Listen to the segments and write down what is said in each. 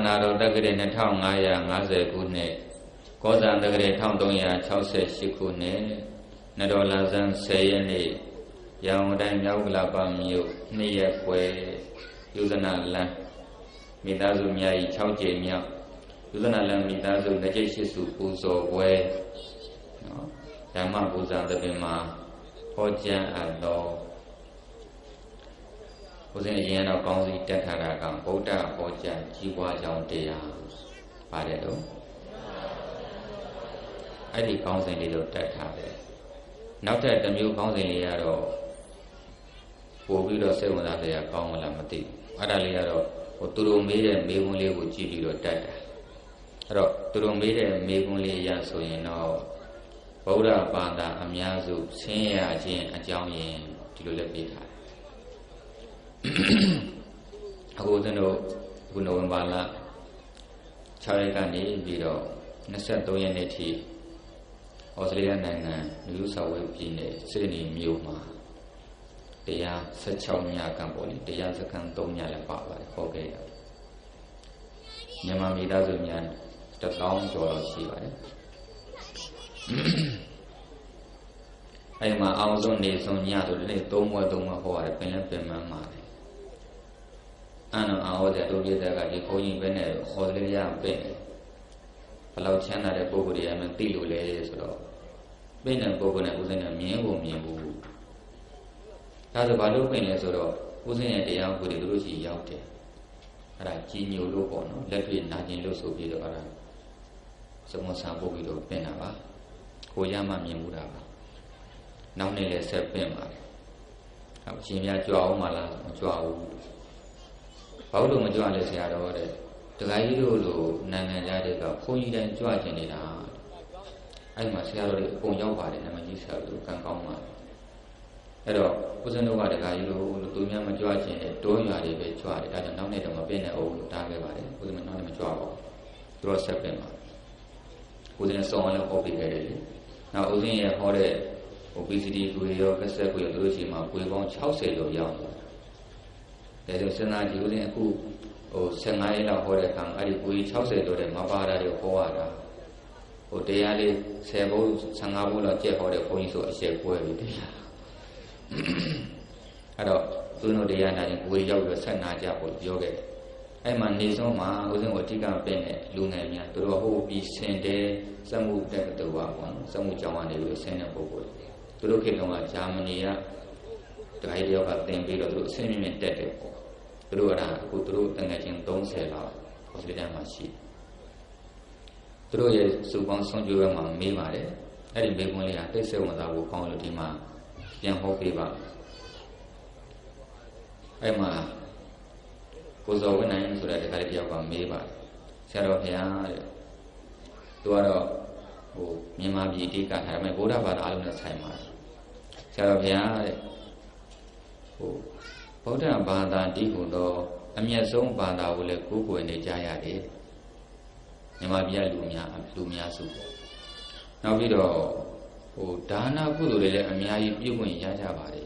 နာတော်တက္ကရာ2550ခုနှစ်ကောဇာတက္ကရာ1368ခုနှစ်နတော်လာဇန်10ရက်နေ့ရန်ကုန်တိုင်းမြောက်ကလာပမြို့2ရက်ပွဲယူဇနာလမ်းမိသားစုများ၏6ကြိမ်မြောက်ယူဇနာလမ်းမိသားစုလက်ကျိတ်ရှိစုပူဇော်ပွဲနော်ဓမ္မပူဇာသဘင်မှာဟောကြားအပ်တော်ဘုရားရှင်တော်ကောင်းစီတက်ထားတာကဗုဒ္ဓဟောကြားကြီးပွားကြောင်းတရားပါတယ်တော့အဲ့ဒီကောင်းစဉ်လေးတော့တက်ထားတယ်နောက်ထပ်တစ်မျိုးကောင်းစဉ်လေးကတော့ပို့ပြီးတော့စိတ်ဝင်စားစရာကောင်းမလားမသိဘူးအဲ့ဒါလေးကတော့သူတို့မေးတဲ့မေးခွန်းလေးကိုကြည့်ပြီးတော့တက်တာအဲ့တော့သူတို့မေးတဲ့မေးခွန်းလေးရဆိုရင်တော့ဗုဒ္ဓဘာသာအများစုဆင်းရဲခြင်းအကြောင်းရင်းဒီလိုလည်းပြထားတယ်အခုကျွန်တော်ခုနိုဝင်ဘာလ6ရက်ကနေပြီးတော့23ရက်နေ့ထိဩစတြေးလျနိုင်ငံနယူးဆောက်ဝဲပြည်နယ်စစ်နီမြို့မှာတရား16ညကံပေါ်လေတရားစခန်း3ညလည်းပါပါတယ်ဟောခဲ့ရမြန်မာမိသားစုများ1000ကျော်လောက်ရှိပါတယ်အဲ့မှာအောင်ဆုံးနေဆုံးညဆိုတဲ့3ဘွဲ့3ဘွဲ့ဟောရတယ်ပင်လည်းပင်မှန်းပါတယ်အဲ့တော့အော်တဲ့တို့ပြတဲ့ကဒီခေါင်းကြီးပဲနဲ့ဩစတြေးလျပင်ဘယ်လောက်ချမ်းသာတဲ့ပုဂ္ဂိုလ်တွေအမှသိလို့လဲဆိုတော့ပင်တဲ့ပုဂ္ဂိုလ်နဲ့ဥစဉ်နဲ့မြင်ဖို့မြင်ဘူးဒါဆိုဘာလို့ပင်လဲဆိုတော့ဥစဉ်ရဲ့တရားကိုယ်တွေတို့ရှိရောက်တယ်အဲ့ဒါကြီးညိုလို့ပေါ့နော်လက်တွေ့နာကျင်လို့ဆိုပြီးတော့အဲ့ဒါစမဆံပို့ပြီးတော့ပင်တာပါကိုရမှမြင်မှုတာပါနောက်နေ့လည်းဆက်ပင်ပါတယ်အရှင်များကြွအောင်မလားမကြွဘူးဘာလို့မကြွလဲဆရာတော်တဲ့တခါကြီးတို့လိုနိုင်ငံသားတွေကဘုန်းကြီးတိုင်းကြွကျင်နေတာအဲ့မှာဆရာတော်တွေအကုန်ရောက်ပါတယ်နမကြီးဆရာတို့ကံကောင်းပါအဲ့တော့ဦးဇင်းတို့ကတခါကြီးလိုသူများမကြွကျင်တဲ့တောရွာတွေပဲကြွတယ်အဲ့ဒါနောက်နေ့တော့မပြည့်နဲ့အောင်လို့တားခဲ့ပါတယ်ဦးဇင်းနောက်နေ့မကြွပါဘူးသူတို့ဆက်ပင်ပါဦးဇင်းဆောင်းအောင်ဟောပြီးခဲ့တယ်လေနောက်ဦးဇင်းရဲ့ဟောတဲ့ obesity ကိုရောကဆက်ကိုရောတို့ရှိမှာပွေပေါင်း60ကျော်ရောက်တယ်ဒါဆိုစဉ်းစားကြည့်ဦးဇင်းအခု15ရက်လောက်ဟောတဲ့အခါအဲ့ဒီပွေ60ကျော်တဲ့မပါတာတွေဟောရတာတရားလေး10ဘုံ15ဘုံလောက်ကျက်ဟောတဲ့ဘုန်းကြီးဆိုအရှက်ပွဲပြီတရားအဲ့တော့သူတို့တရားနာရင်ပွေရောက်ပြီးဆက်နာကြဖို့ပြောခဲ့တယ်အဲ့မှာနေဆုံးမှာဦးဇင်းကိုအဓိကပင်တဲ့လူငယ်များသူတို့ဟိုပြီးဆင်တဲ့စက်မှုတက်တူပါပေါ့နော်စက်မှုကြောင်းကနေပြီးဆင်းတဲ့ပုဂ္ဂိုလ်သူတို့ခေတ်တုန်းကဂျာမနီကဒိုင်တယောက်ကတင်ပြီးတော့သူတို့အဆင့်မြင့်တက်တယ်ပေါ့သူတို့ကအခုသူတို့တန်ငယ်ချင်း30လောက်ဟောစတြေးလျမှာရှိသူတို့ရဲ့စုပေါင်းဆုံးကျွေးပွဲမှာမေးပါတယ်အဲ့ဒီမေးခွန်းလေးကတိတ်ဆိတ်ဝင်စားဖို့ကောင်းလို့ဒီမှာပြန်ဟောပေးပါအဲ့မှာကိုဇော်ဝင်းနိုင်ဆိုတဲ့တခါတည်းတယောက်ကမေးပါတယ်ဆရာတော်ဘုရားတဲ့သူကတော့မြန်မာပြည်တိကထားမယ်ဗုဒ္ဓဘာသာအလုံးနဲ့ဆိုင်ပါတယ်ဆရာတော်ဘုရားတဲ့ဗုဒ္ဓဘာသာတိဟုသောအမျက်ဆုံးဘာသာကိုလည်းကိုးကွယ်နေကြရတယ်မြန်မာပြည်လူများစုနောက်ပြီးတော့ဒါနကုသိုလ်တွေလည်းအများကြီးပြုခွင့်ရကြပါတယ်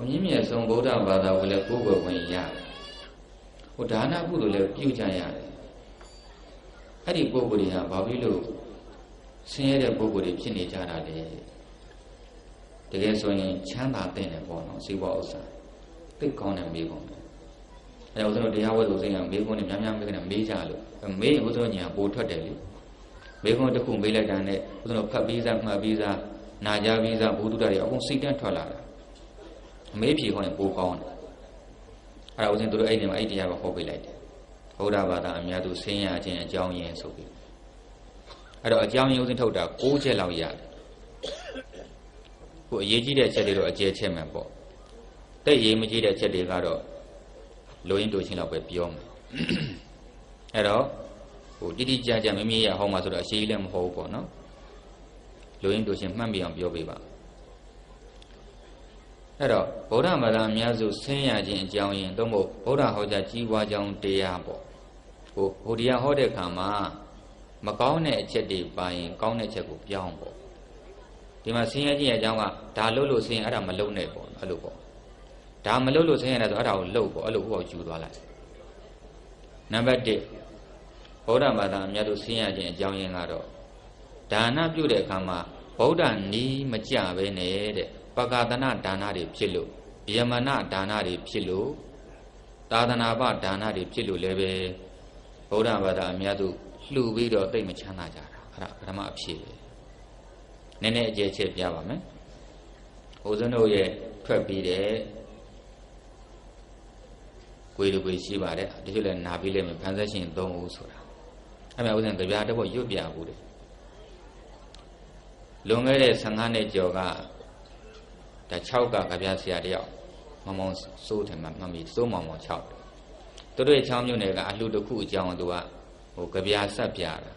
မြင့်မြတ်ဆုံးဗုဒ္ဓဘာသာကိုလည်းကိုးကွယ်ခွင့်ရတယ်ဒါနကုသိုလ်လည်းပြုကြရတယ်အဲ့ဒီပုဂ္ဂိုလ်တွေကဘာဖြစ်လို့ဆင်းရဲတဲ့ပုဂ္ဂိုလ်တွေဖြစ်နေကြတာလဲတကယ်ဆိုရင်ချမ်းသာတဲ့တယ်ပေါ့နော်စိတ်ဝဥစ္စာသိကောင်းတဲ့မေးခွန်းအဲဒါဦးဇင်းတို့တရားဝဲလို့စိတ်ကမေးခွန်းနဲ့များများမေးကြလို့မေးရင်ဦးဇင်းတို့ညာပိုထွက်တယ်လေမေးခွန်းတစ်ခုမေးလိုက်တာနဲ့ဦးဇင်းတို့ဖတ်ပြီးသားမှတ်ပြီးသားနာကြားပြီးသားဘုဒ္ဓတရားတွေအကုန်စိတ်တန်းထွက်လာတာမေးဖြေခေါ်ရင်ပိုကောင်းတယ်အဲ့ဒါဦးဇင်းတို့အဲ့ဒီမှာအဲ့တရားကိုဟောပေးလိုက်တယ်ဗုဒ္ဓဘာသာအများသူဆင်းရဲခြင်းအကြောင်းရင်းဆိုပြီးအဲ့တော့အကြောင်းရင်းဦးဇင်းထုတ်တာ6ချက်လောက်ရတယ်ကိုအရေးကြီးတဲ့အချက်တွေတော့အကျယ်ချက်မှန်ပေါ့တိတ်ရေးမကြီးတဲ့အချက်တွေကတော့လိုရင်းတိုချင်းလောက်ပဲပြောမယ်အဲ့တော့တိတိကျကျမိမိရဲ့ဟောမှာဆိုတော့အရှိကြီးလည်းမဟုတ်ဘူးပေါ့နော်လိုရင်းတိုချင်းမှတ်ပြီးအောင်ပြောပေးပါအဲ့တော့ဗုဒ္ဓဘာသာအများစုဆင်းရဲခြင်းအကြောင်းရင်းသို့မဟုတ်ဗုဒ္ဓဟောကြားကြီးပွားကြောင်းတရားပေါ့ဟိုတရားဟောတဲ့အခါမှာမကောင်းတဲ့အချက်တွေပါရင်ကောင်းတဲ့အချက်ကိုပြောင်းပေါ့ဒီမှာဆင်းရဲခြင်းအကြောင်းကဒါလို့လို့ဆင်းရဲအဲ့ဒါမလုံနဲ့ပေါ့အဲ့လိုပေါ့ဒါမလုံလို့ဆင်းရဲတယ်ဆိုအဲ့ဒါကိုလှုပ်ပေါ့အဲ့လိုဟိုယူသွားလိုက် နံပါတ်1ဗုဒ္ဓဘာသာအများတို့ဆင်းရဲခြင်းအကြောင်းရင်းကတော့ဒါနပြုတဲ့အခါမှာဗုဒ္ဓနီးမကြပဲနဲ့တဲ့ပဂသနဒါနတွေဖြစ်လို့ယမနဒါနတွေဖြစ်လို့သာသနာ့ဘာဒါနတွေဖြစ်လို့လည်းပဲဗုဒ္ဓဘာသာအများတို့လှူပြီးတော့သိမချမ်းသာကြတာအဲ့ဒါပထမအဖြစ်ပဲနည်းနည်းအကျယ်ချက်ပြပါမယ်ဟိုစတို့ရဲ့ထွက်ပြီးတဲ့ကိုယ်တို့ရှိပါတယ်တချို့လည်းနာပြီးလည်းဖန်ဆက်ရှင်3ဦးဆိုတာအဲ့မဲ့ဥစဉ်ကြပြတော့ရွတ်ပြဘူးတဲ့လွန်ခဲ့တဲ့15နှစ်ကျော်ကဒါ6ကကြပြဆရာတယောက်မောင်မောင်စိုးတယ်မမီစိုးမောင်မောင်6တို့ရဲ့ချောင်းမြို့နယ်ကအလှတစ်ခုအကြောင်းသူကဟိုကြပြဆက်ပြတာ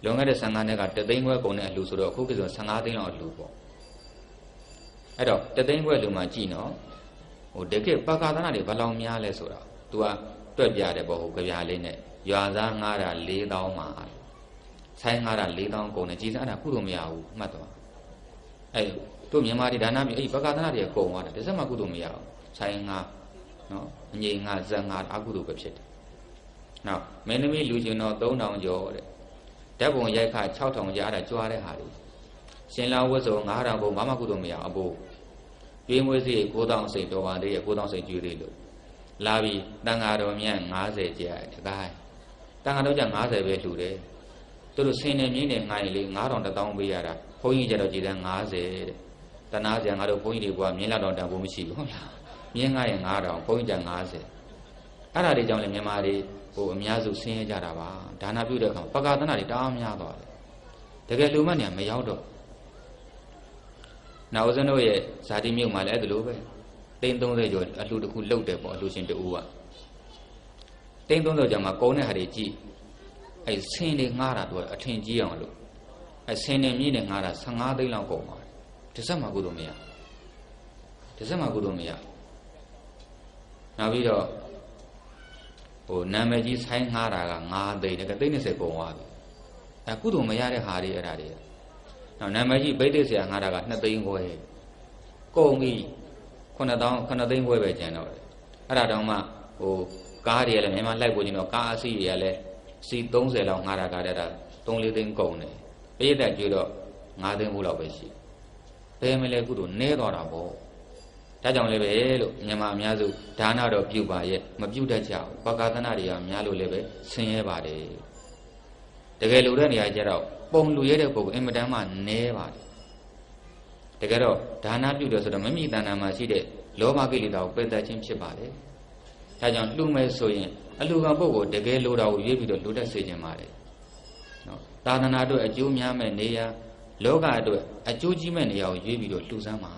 လွန်ခဲ့တဲ့15နှစ်ကတသိန်းခွဲကုန်တဲ့အလှဆိုတော့အခုကဆို15သိန်းလောက်အလှပေါ့အဲ့တော့တသိန်းခွဲလူမှကြည်နော်ဟိုတကယ်ပကာသနာတွေဘယ်လောက်များလဲဆိုတော့ तू ကတွက်ပြတယ်ပေါ့ဟိုကြပြလေးနဲ့ရွာသားငားတာ4000မှာဆိုင်ငားတာ4000ကုန်တယ်ကြည်စားတာကုလို့မရဘူးမှတ်တော့အဲ့တို့မြန်မာတွေဒါနပြီအဲ့ပကာသနာတွေကုန်သွားတယ်တစ်စက်မှကုလို့မရဘူးဆိုင်ငားနော်အငြိမ်ငားဇက်ငားအကုလို့ပဲဖြစ်တယ်နောက်မင်းသမီးလူကျင်တော့3000ကျော်တဲ့ဓာတ်ပုံရိုက်ခ6000ကြားတာကြွားတဲ့ဟာတွေရှင်လာဝတ်စုံ9000ကုန်ဘာမှကုလို့မရအဖို့ကျွေးမွေးစီ9000စိတ်တော်ပါသေးရဲ့9000စိတ်ကျွေးသေးလို့လာပြီးတန်ဃာတော်မြတ်90ကျတကိုင်းတန်ဃာတော်ကျ90ပဲလှူတယ်သူတို့ဆင်းနေမြင်းနေငိုင်းလေ9000 1000ပေးရတာဘုန်းကြီးကျတော့ကြည်တန်း90တဲ့တနာစရာငါတို့ဘုန်းကြီးတွေကမြင်းလာတော်တန်ဖို့မရှိဘူးဟုတ်လားမြင်းငါရင်9000ဘုန်းကြီးကျ90အဲ့ဒါတွေကြောင့်လည်းမြန်မာတွေဟိုအများစုဆင်းရဲကြတာပါဒါနပြုတဲ့အခါပကာသနာတွေတအားများသွားတယ်တကယ်လူမနေမရောက်တော့နောက်ဦးဇင်းတို့ရဲ့ဇာတိမြို့မှာလည်းအဲ့လိုပဲသိန်း30ကျော်အလှတစ်ခုလှုပ်တယ်ပေါ့အလှရှင်တူကသိန်း30ကျော်မှာကုန်းတဲ့ဟာတွေကြည့်အဲ့ဆင်းတွေငှားတာတော့အထင်ကြီးအောင်လို့အဲ့ဆင်းနေမြင့်နေငှားတာ15သိန်းလောက်ကုန်ပါတယ်တစ်စက်မှကုလို့မရတစ်စက်မှကုလို့မရနောက်ပြီးတော့ဟိုနာမည်ကြီးဆိုင်းငှားတာက9သိန်းတကသိန်း20ကုန်သွားပြီအဲ့ကုလို့မရတဲ့ဟာတွေအဲ့ဒါတွေနောက်နာမည်ကြီးဗိသိက်ဆရာငှားတာက2သိန်းခွဲကုန်ပြီ9သိန်းခွဲပဲကျန်တော့တယ်အဲ့ဒါတောင်မှဟိုကားတွေလည်းမြန်မာလိုက်ပို့ခြင်းတော့ကားအစီးတွေကလည်းစီ30လောက်ငှားတာကတည်းက3-4သိန်းကုန်တယ်ပြည့်တဲ့ကျွေးတော့9သိန်းဘူးလောက်ပဲရှိဘယ်မလဲကုတို့နဲသွားတာပေါ့ဒါကြောင့်လည်းပဲလို့မြန်မာအများစုဒါနတော့ပြုပါရဲ့မပြုတတ်ကြဘူးပကာသနာတွေကများလို့လည်းပဲဆင်းရဲပါတယ်တကယ်လို့တဲ့နေရာကျတော့ပုံလူရဲတဲ့ပုဂ္ဂိုလ်အင်မတန်မှနဲပါတယ်တကယ်တော့ဒါနပြုတယ်ဆိုတော့မမိတဏ္ဍာမှာရှိတဲ့လောဘကိလေသာကိုပယ်တတ်ခြင်းဖြစ်ပါတယ်ဒါကြောင့်လှူမယ်ဆိုရင်အလှူခံပုဂ္ဂိုလ်တကယ်လိုတာကိုရွေးပြီးတော့လှူတတ်စေခြင်းပါတယ်နော်သာသနာအတွက်အကျိုးများမဲ့နေရာလောကအတွက်အကျိုးကြီးမဲ့နေရာကိုရွေးပြီးတော့လှူစမ်းပါ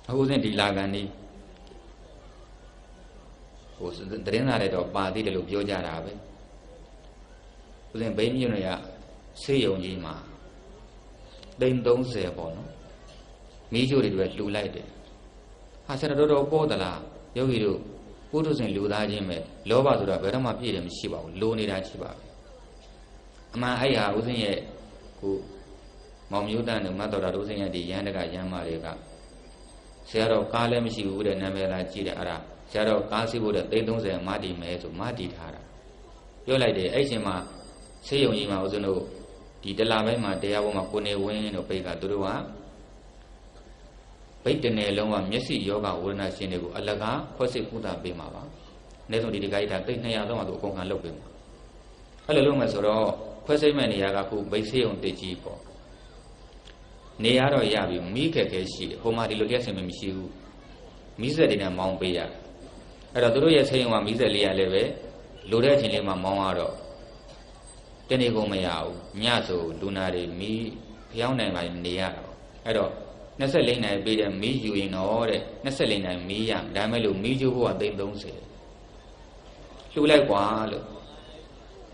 အခုစဉ်ဒီလာကန်ဒီဟိုသတင်းစာတွေတော့ပါသေးတယ်လို့ပြောကြတာပဲဦးဇင်းဘိန်းမြို့နယ်ကဆေးရုံကြီးမှာသိန်း30ပေါ့နော်မိချိုတွေတွေလှူလိုက်တယ်ဟာဆရာတော်ပေါ်သလားယောဂီတို့ပုထုဇဉ်လူသားချင်းပဲလောဘဆိုတာဘယ်တော့မှပြည့်တယ်မရှိပါဘူးလိုနေတာရှိပါပဲအမှန်အဲ့ဟာဦးဇင်းရဲ့ကိုမောင်မျိုးတန်းတို့မတ်တော်တာဦးဇင်းရဲ့ဒီရဟန်းတကရဟန်းမတွေကဆရာတော်ကားလည်းမရှိဘူးတဲ့နာမည်လာကြည့်တယ်အဲ့ဒါဆရာတော်ကားစီးဖို့တဲ့သိန်း30မတည်မယ်ဆိုမတည်ထားတာပြောလိုက်တယ်အဲ့ချိန်မှာဆေးရုံကြီးမှာဦးဇင်းတို့ဒီတလပိုင်းမှာတရားပေါ်မှာကိုနေဝင်းတို့ပိတ်ကသူတို့ကဗိတ်တနယ်လုံးကမျက်စိယောဂဝေဒနာရှင်တွေကိုအလကားခွဲစိတ်ကုသပေးမှာပါ။နေဆုံးဒီဂိုက်တာသိ200လောက်မှသူအကုန်ခံလုပ်ပေးမှာ။အဲ့လိုလုပ်မယ်ဆိုတော့ခွဲစိတ်မဲ့နေရာကခုဗိတ်ဆေးရုံတစ်ကြီးပေါ့။နေရတော့ရပြီမိခက်ခဲရှိတယ်။ဟိုမှာဒီလိုတရားစင်မရှိဘူး။မိဆက်တွေနဲ့မောင်းပေးရတယ်။အဲ့တော့သူတို့ရဲ့ဆေးရုံကမိဆက်လေးရလည်းပဲလိုတဲ့အချိန်လေးမှာမောင်းရတော့တနေ့ကုန်မရဘူးညဆိုလူနာတွေမီးဖျောင်းနိုင်ပါနေရတာအဲ့တော့24နိုင်ပေးတဲ့မီးယူရင်တော့တဲ့24နိုင်မီးရဒါမဲ့လို့မီးကျိုးဖို့ကသိန်း30လှူလိုက်ကွာလို့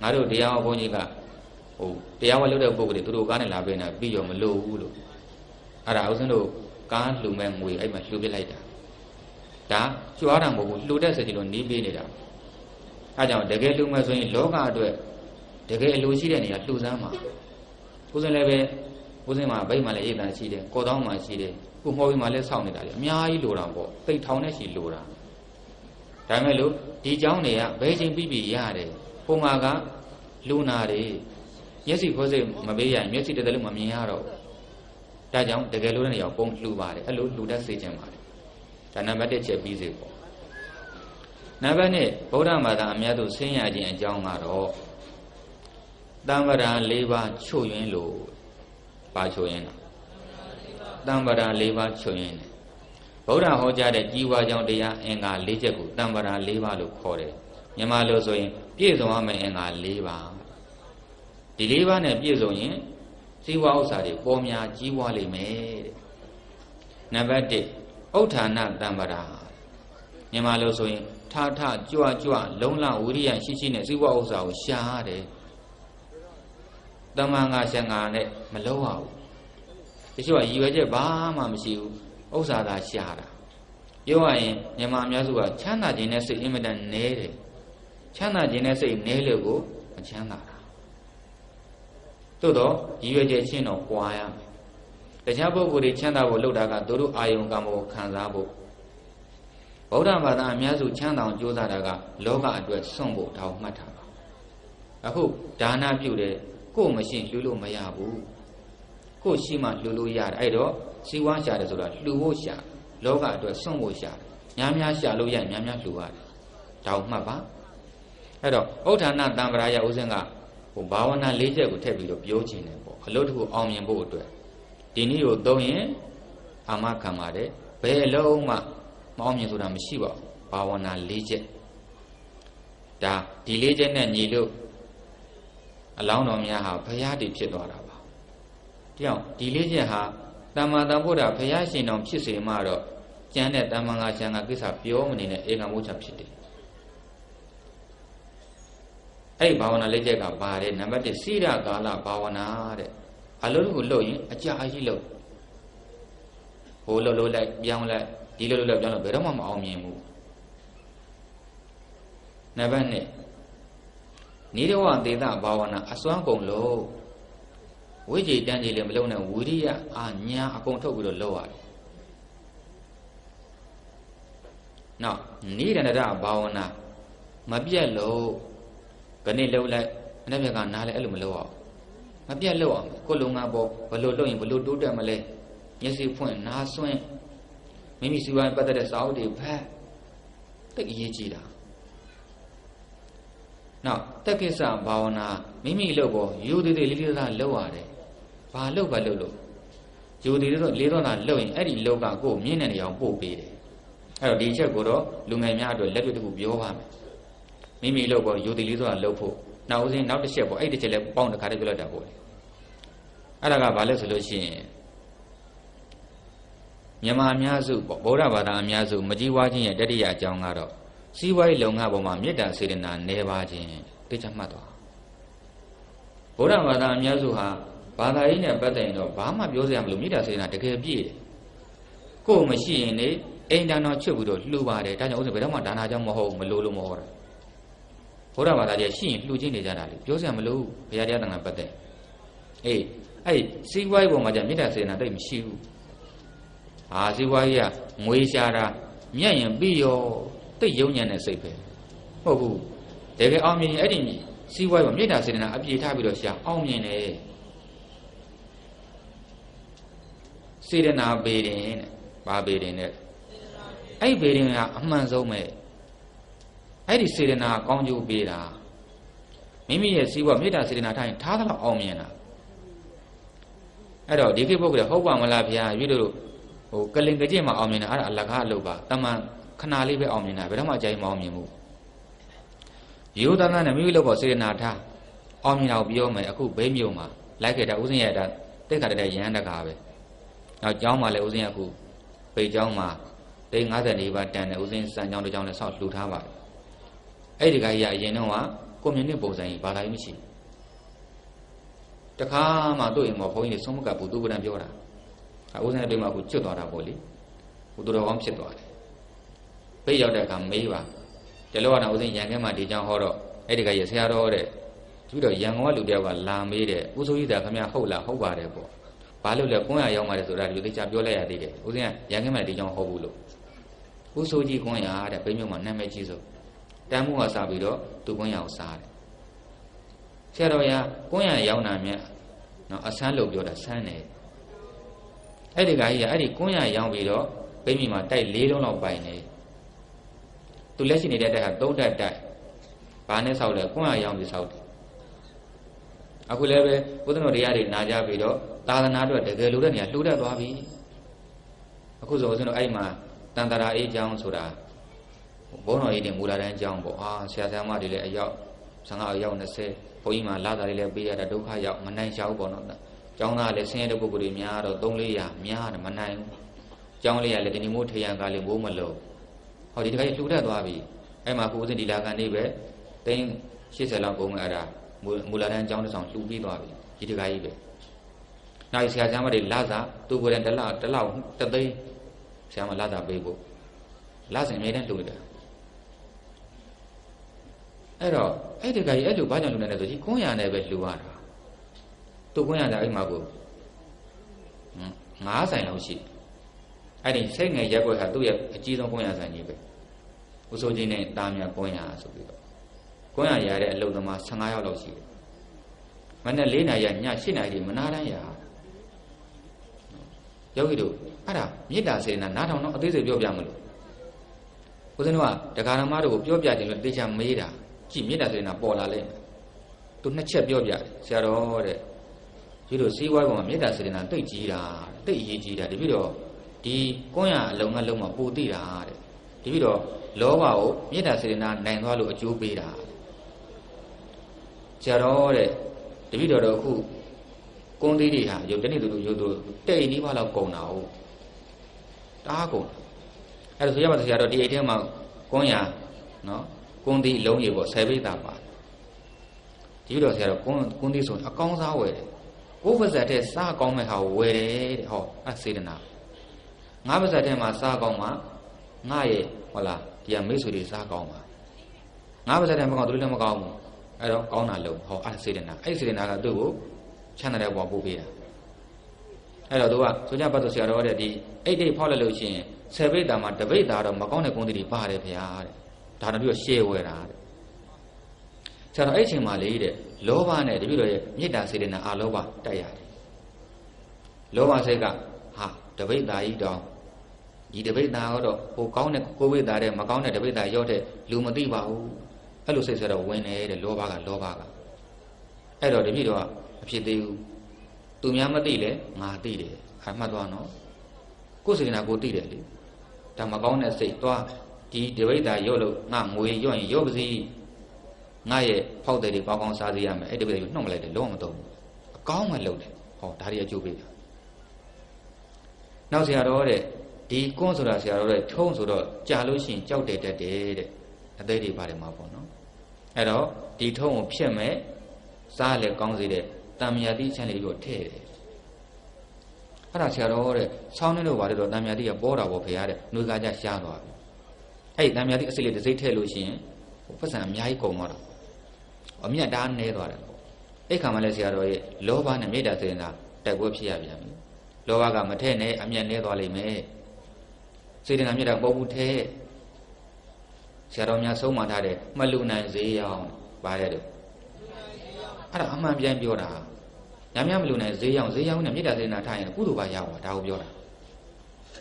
ငါတို့တရားဘုန်းကြီးကဟိုတရားဝတ်လုပ်တဲ့ပုဂ္ဂိုလ်တွေသူတို့ကားနဲ့လာပေးနေတာပြီးရောမလို့ဘူးလို့အဲ့ဒါဥစဉ်တို့ကားလှူမဲ့ငွေအဲ့မှာလှူပစ်လိုက်တာဒါကြွားတာမဟုတ်ဘူးလှူတဲ့စကြလို့နီးပေးနေတာအဲကြောင့်တကယ်လှူမဲ့ဆိုရင်လောကအတွက်တကယ်အလိုရှိတဲ့နေရာလှူစမ်းမှာဦးစင်လည်းပဲဦးစင်မှာဗိတ်မှာလည်းအိတ်တန်ရှိတယ်ကော်တောင်းမှာရှိတယ်ခုမော်ပြီးမှာလည်းစောင့်နေတာလေအများကြီးလိုတာပေါ့တိတ်ထောင်နဲ့ရှိလိုတာတ ဒါမဲ့လို့ဒီเจ้าတွေကဘယ်ချိန်ပြီးရတယ်ပုံမှာကလူနာတွေမျက်စိခိုးစိတ်မပေးရရင်မျက်စိတည်းလည်းမမြင်ရတော့ဒါကြောင့်တကယ်လို့တဲ့နေရာပုံလှူပါတယ်အဲ့လိုလှူတတ်စေခြင်းပါတယ်ဒါနံပါတ်1ချက်ပြီးစေပေါ့နံပါတ်2ဗုဒ္ဓဘာသာအများစုဆင်းရဲခြင်းအကြောင်းကတော့တမ္ပရာ၄ပါးချုပ်ရင်းလို့ပါချုပ်ရင်းတာတမ္ပရာ၄ပါးချုပ်ရင်းတယ်ဗုဒ္ဓဟောကြားတဲ့ကြီးဝါကြောင့်တရားအင်္ဂါ၄ချက်ကိုတမ္ပရာ၄ပါးလို့ခေါ်တယ်မြန်မာလိုဆိုရင်ပြည့်စုံရမယ့်အင်္ဂါ၄ပါးဒီ၄ပါးနဲ့ပြည့်စုံရင်ဇီဝဥစ္စာတွေပေါ်များကြီးပွားလိမ့်မယ်တဲ့နံပါတ်1ဥဋ္ဌာဏတမ္ပရာမြန်မာလိုဆိုရင်ထကြွကြွလုံလဝိရိယရှိရှိနဲ့ဇီဝဥစ္စာကိုရှာရတယ်တမန်ငါရှံငါနဲ့မလုံးရဘူးတချို့ကရည်ရွယ်ချက်ဘာမှမရှိဘူးဥစ္စာသာရှာတာပြောရရင်မြန်မာအများစုကချမ်းသာခြင်းနဲ့စိတ်အင်မတန်နည်းတယ်ချမ်းသာခြင်းနဲ့စိတ်နည်းလို့ကိုမချမ်းသာတာသို့တော့ရည်ရွယ်ချက်ချင်းတော့ကြွားရမယ်တခြားပုဂ္ဂိုလ်တွေချမ်းသာဖို့လုပ်တာကသူတို့အာယုံကံကိုခံစားဖို့ဗုဒ္ဓဘာသာအများစုချမ်းသာအောင်ကြိုးစားတာကလောကအတွက်စွန့်ဖို့ဒါကိုမှတ်ထားပါအခုဒါနပြုတယ်ကိုယ်မရှိလှူလို့မရဘူးကိုယ်ရှိမှလှူလို့ရတယ်အဲ့တော့စီဝါရှာတယ်ဆိုတာလှူဖို့ရှာလောကအတွက်စွန့်ဖို့ရှာများများရှာလို့ရရင်များများလှူရတယ်ဒါကိုမှတ်ပါအဲ့တော့ဥဋ္ဌာဏတံ္ပရာယဥစဉ်ကဘာဝနာ၄ချက်ကိုထည့်ပြီးတော့ပြောခြင်းတယ်ပေါ့အလုပ်တစ်ခုအောင်မြင်ဖို့အတွက်ဒီနည်းကိုသုံးရင်အာမခံပါတယ်ဘယ်အလုံးမှမအောင်မြင်ဆိုတာမရှိပါဘူးဘာဝနာ၄ချက်ဒါဒီ၄ချက်နဲ့ညီလို့အလောင်းတော်များဟာဘုရားတည်ဖြစ်သွားတာပါတရားဒီ၄ချက်ဟာတမ္မာတံဗုဒ္ဓဘုရားရှင်တော်ဖြစ်စေမှတော့ကျမ်းတဲ့တမ္မာငါရှံငါကိစ္စပြောမနေနဲ့ဧကံမိုချဖြစ်တယ်အဲ့ဘာဝနာ၄ချက်ကပါတယ်နံပါတ်1စိရကာလဘာဝနာတဲ့အလုံးကိုလုပ်ရင်အကြာကြီးလုပ်ဟိုလုပ်လိုက်ပြောင်းလိုက်ဒီလိုလုပ်ပြောင်းလို့ဘယ်တော့မှမအောင်မြင်ဘူးနံပါတ်2နိရဝသေသဘာဝနာအစွမ်းကုန်လို့ဝိจิတန်းကြီးလည်းမလုံးနဲ့ဝိရိယအာညာအကုန်ထုတ်ပြီးတော့လုပ်ရတယ်နောက်နိရဏရဘာဝနာမပြတ်လို့ခဏလုံးလိုက်အနေ့ကနားလဲအဲ့လိုမလုပ်အောင်မပြတ်လို့အောင်ကိုလုံငါပေါ်ဘလို့လုပ်ရင်ဘလို့တိုးတက်မလဲမျက်စိဖွင့်နားဆွင့်မိမိစီဝိုင်းပတ်သက်တဲ့စာအုပ်တွေဖတ်သိအရေးကြီးတာနောက်တက်ကိစ္စဘာဝနာမိမိလုပ်ပေါ်ယူသေးသေးလေးလေးသားလုပ်ရတယ်ဘာလုပ်လို့ယူသေးသေးတော့လေးတော့သာလုပ်ရင်အဲ့ဒီလောကကိုမြင့်တဲ့နေရာကိုပို့ပေးတယ်အဲ့တော့ဒီချက်ကိုတော့လူငယ်များအတွက်လက်တွေ့တစ်ခုပြောပါမယ်မိမိလုပ်ပေါ်ယူသေးလေးတော့လုပ်ဖို့နောက်ဦးစင်းနောက်တစ်ချက်ပေါ့အဲ့ဒီချက်လည်းပေါင်းတစ်ခါတည်းပြောလိုက်တာပေါ့လေအဲ့ဒါကဘာလဲဆိုလို့ရှိရင်မြန်မာအများစုပေါ့ဗုဒ္ဓဘာသာအများစုမကြီးဝါခြင်းရဲ့တတိယအကြောင်းကတော့စီးပွားရေးလုပ်ငန်းပေါ်မှာမေတ္တာစေတနာနည်းပါခြင်းသိချမှတ်သွားဗုဒ္ဓဘာသာအများစုဟာဘာသာရေးနဲ့ပတ်သက်ရင်တော့ဘာမှပြောစရာမလိုမေတ္တာစေတနာတကယ်ပြည့်တယ်ကိုယ်မရှိရင်လေအိမ်တန်တော်ချွတ်ပြီးတော့လှူပါတယ်ဒါကြောင့်ဥစ္စာဘယ်တော့မှဒါနာကြောင့်မဟုတ်မလို့လို့မဟုတ်တာဗုဒ္ဓဘာသာကြီးရှိရင်လှူခြင်းနေကြတာလေပြောစရာမလိုဘုရားတရားတန်ခါပတ်သက်အေးအဲ့စီးပွားရေးပေါ်မှာကျမေတ္တာစေတနာတိတ်မရှိဘူးဟာစီးပွားရေးကငွေရှာတာမြတ်ရင်ပြီးရောတိတ်ယုံညံ့တဲ့စိတ်ပဲဟုတ်ဘူးတကယ်အောင်မြင်ရင်အဲ့ဒီစီးပွားရေးပေါ်မေတ္တာစေတနာအပြည့်ထားပြီးတော့ရှာအောင်မြင်တယ်စေတနာပေရင်တဲ့ဘာပေရင်တဲ့အဲ့ပေရင်ကအမှန်ဆုံးပဲအဲ့ဒီစေတနာကောင်းကျိုးပေးတာမိမိရဲ့စီးပွားမေတ္တာစေတနာထားရင်ထားသလောက်အောင်မြင်တာအဲ့တော့ဒီကိပုဂ္ဂိုလ်ဟုတ်ပါမလားဗျာရွေးတို့ဟိုကလင်ကကြင့်မအောင်မြင်တာအဲ့ဒါအလကားအလုပ်ပါတမန်ခဏလေးပဲအောင်မြင်တာဘယ်တော့မှအကြိုက်မအောင်မြင်ဘူးရိုးသားသားနဲ့မိမိလုပ်ဖို့စေတနာထားအောင်မြင်အောင်ပြောမယ်အခုဘိမြို့မှာလိုက်ခဲ့တာဥစဉ်ရဲ့ဒါတိတ်ခါတဲ့ရဟန်းတကာပဲနောက်ကျောင်းမှာလည်းဥစဉ်အခုဘိကျောင်းမှာတိတ်54ပါးတန်တဲ့ဥစဉ်စံကျောင်းတစ်ကျောင်းနဲ့ဆောက်လှူထားပါတယ်အဲ့ဒီကကြီးကအရင်တော့ကွန်မြူနစ်ပုံစံကြီးဘာသာရေးမရှိတခါမှတို့အိမ်မှာဘုန်းကြီးတွေဆုံးမကဘူးသူကတည်းကပြောတာဥစဉ်တွေမှာအခုကျွတ်သွားတာပေါ့လေဟိုတော်တော်ကောင်းဖြစ်သွားတယ်ပိတ်ရောက်တဲ့အခါမေးပါတလောကတော့ဥစဉ်ရန်ခဲမှာဒီကြောင်ဟောတော့အဲ့ဒီကရဆရာတော်တဲ့ပြီးတော့ရန်ကုန်ကလူတယောက်ကလာမေးတယ်ဦးစိုးကြီးသားခင်ဗျာဟုတ်လားဟုတ်ပါတယ်ပေါ့ဘာလို့လဲ900ရောက်မှတယ်ဆိုတာဒီလိုသိချပြောလိုက်ရသေးတယ်ဥစဉ်ကရန်ခဲမှာဒီကြောင်ဟောဘူးလို့ ဦးစိုးကြီးကွန်းရတဲ့ဘိမြို့မှာနာမည်ကြီးဆုံးတန်မှုကစားပြီးတော့သူကွန်းရကိုစားတယ်ဆရာတော်ရကွန်းရရောက်နာမြတ်နော်အဆန်းလို့ပြောတာဆန်းတယ်အဲ့ဒီကကြီးကအဲ့ဒီကွန်းရရောက်ပြီးတော့ဘိမိမှာတိုက်၄လုံးလောက်ပိုင်နေသူလက်ရှိနေတဲ့တိုက်ဟာ၃တိုက်တိုက်ဘာနဲ့ဆောက်လဲကွန်းရရောက်ပြီးဆောက်တယ်အခုလည်းပဲဘုရားတော်တရားတွေနာကြပြီးတော့သာသနာအတွက်တကယ်လို့တဲ့နေရာလှူတတ်သွားပြီအခုဆိုဦးဇင်းတို့အဲ့မှာတန်တရာအေးကျောင်းဆိုတာဘုန်းတော်ကြီးတွေမူလာတိုင်းကျောင်းပေါ့ဆရာဆရာမတွေလည်းအယောက်15အယောက်20ဘုန်းကြီးမှာလာတာတွေလည်းပေးရတာဒုက္ခရောက်မနိုင်ချောက်ပေါ့နော်ကျောင်းသားလည်းဆင်းရဲတဲ့ပုဂ္ဂိုလ်တွေများတော့3-400များတယ်မနိုင်ဘူးကျောင်းလေးကလည်းဒီနေ့မို့ထရံကားလေးမိုးမလို့ဟောဒီတခါကြီးလှူတတ်သွားပြီအဲ့မှာကိုဦးဇင်းဒီလာကန်နေပဲ380လောက်ကုန်အဲ့ဒါမူလာတိုင်းကျောင်းတစ်ဆောင်လှူပြီးသွားပြီဒီတခါကြီးပဲနောက်ဆရာဆရာမတွေလာစားသူကိုယ်တိုင်တစ်လောက်တသိန်းဆရာမလာစားပေးဖို့လာစဉ်အမြဲတမ်းလှူတယ်အဲ့တော့အဲ့ဒီကကြီးအဲ့လိုဘာကြောင့်လှူနေလဲဆိုကြီးကွန်းရနဲ့ပဲလှူရတာသူကွန်းရတာအဲ့မှာကို9ဆိုင်လောက်ရှိအဲ့ဒီစိတ်ငယ်ရက်ွက်ဟာသူ့ရဲ့အကြီးဆုံးကွန်းရဆိုင်ကြီးပဲဦးစိုးကြီးနဲ့တာမြကွန်းရဆိုပြီးတော့ကွန်းရရတဲ့အလုပ်သမား15ယောက်လောက်ရှိတယ်မနေ့4နာရီည8နာရီမနာတန်းရယောဂီတို့အဲ့ဒါမေတ္တာစေတနာနားထောင်တော့အသေးစိတ်ပြောပြမလို့ဦးဇင်းတို့ကတရားဓမ္မတို့ကိုပြောပြခြင်းလို့တေချာမေးတာကြည့်မေတ္တာစေတနာပေါ်လာလိမ့်မယ်သူ2ချက်ပြောပြတယ်ဆရာတော်တဲ့ဒီလိုစီးပွားပေါ်မှာမေတ္တာစေတနာတိတ်ကြီးတာတိတ်အရေးကြီးတာတပြည့်တော့ဒီကွန်းရအလုံးလုံးမှာပိုသိတာတဲ့တပြည့်တော့လောဘကိုမေတ္တာစေတနာနိုင်သွားလို့အကျိုးပေးတာဆရာတော်တဲ့တပြည့်တော့အခုကွန်းသေးတွေဟာရုပ်တနေ့သူတို့ရုပ်တို့တိတ်နီးပါးလောက်ကုန်တာဟုတ်တားကုန်အဲ့ဒါဆိုရပါဆရာတော်ဒီအိတ်ထဲမှာကွန်းရနော်ကွန်းသေးအလုံးကြီးပေါ့10ပိဿာပါဒီလိုဆရာတော်ကွန်းသေးဆိုအကောင်းစားဝယ်တယ်ကိုယ်ပါဇက်တဲ့စားကောင်းမဲ့ဟာကိုဝယ်တယ်တဲ့ဟောအစေတနာငါးပါဇက်ထဲမှာစားကောင်းမှာငါရဲ့ဟုတ်လားဒီကမိတ်ဆွေတွေစားကောင်းမှာငါးပါဇက်ထဲမကောင်းသူတို့လည်းမကောင်းဘူးအဲ့တော့ကောင်းတာလို့ဟောအစေတနာအဲ့စေတနာကသူ့ကိုချမ်းသာတဲ့ဘဝပို့ပေးတာအဲ့တော့သူကဆိုကြပတ်သူဆရာတော်တဲ့ဒီအိတ်တိတ်ဖောက်လိုက်လို့ရှိရင်10ပိဿာမှာတပိဿာတော့မကောင်းတဲ့ကွန်းတွေပါတယ်ဗျာတဲ့ဒါတော့ပြီးတော့ရှေ့ဝဲတာတဲ့ဆရာတော်အဲ့ချိန်မှာလေတဲ့လောဘနဲ့တပိတော်ရဲ့မေတ္တာစေတနာအာလောဘတက်ရတယ်လောဘစိတ်ကဟာတပိဿာကြီးတောင်ဒီတပိဿာတော့ဟိုကောင်းတဲ့ကိုဝိဿာတဲ့မကောင်းတဲ့တပိဿာရောက်တဲ့လူမသိပါဘူးအဲ့လိုစိတ်ဆရာတော်ဝင်တယ်တဲ့လောဘကအဲ့တော့တပိတော်ကအဖြစ်သေးဘူးသူများမသိလဲငါသိတယ်မှတ်သွားနော်ကိုယ်စေတနာကိုသိတယ်လေဒါမကောင်းတဲ့စိတ်သွားဒီတပိဿာရော့လို့ငါငွေရော့ရင်ရော့ပါစီငါရဲ့ဖောက်တဲ့တွေကောင်းကောင်းစားစေရမယ်အဲ့ဒီပိဿာကိုနှုတ်မလိုက်တယ်လုံးဝမသုံးဘူးအကောင်းမှလုပ်တယ်ဟောဒါတွေအကျိုးပေးတာနောက်ဆရာတော်တဲ့ဒီကွန်းဆိုတာဆရာတော်တဲ့ထုံးဆိုတော့ကြာလို့ရှိရင်ကြောက်တယ်တက်တယ်တဲ့အသေးတွေပါတယ်မှာပေါ့နော်အဲ့တော့ဒီထုံးကိုဖြတ်မဲ့စားလည်းကောင်းစေတဲ့တန်မြာတိချမ်းလေးကိုထည့်တယ်အဲ့ဒါဆရာတော်တဲ့ဆောင်းနေလို့ပါတယ်တော့တန်မြာတိကပေါ်တာပေါ့ဖေရတဲ့နှွေးကားကြရှားသွားပြီအဲ့ဒီတန်မြာတိအစစ်လေးတစ်စိမ့်ထည့်လို့ရှိရင်ပတ်စံအများကြီးကုန်သွားတာအမြတ်တားနေသွားတယ်ပေါ့အဲ့ခါမှလည်းဆရာတော်ရဲ့လောဘနဲ့မေတ္တာစေတနာတက်ပွဲဖြစ်ရပြန်ပြီလောဘကမထည့်နဲ့အမြတ်နေသွားလိမ့်မယ်စေတနာမေတ္တာပေါ်ဘူးထဲဆရာတော်များဆုံးမထားတယ်မလူနိုင်ဈေးရောင်းပါတယ်တဲ့အဲ့ဒါအမှန်ပြန်ပြောတာညများမလူနိုင်ဈေးရောင်းနဲ့မေတ္တာစေတနာထားရင်ကုသိုလ်ပါရပါဒါကိုပြောတာ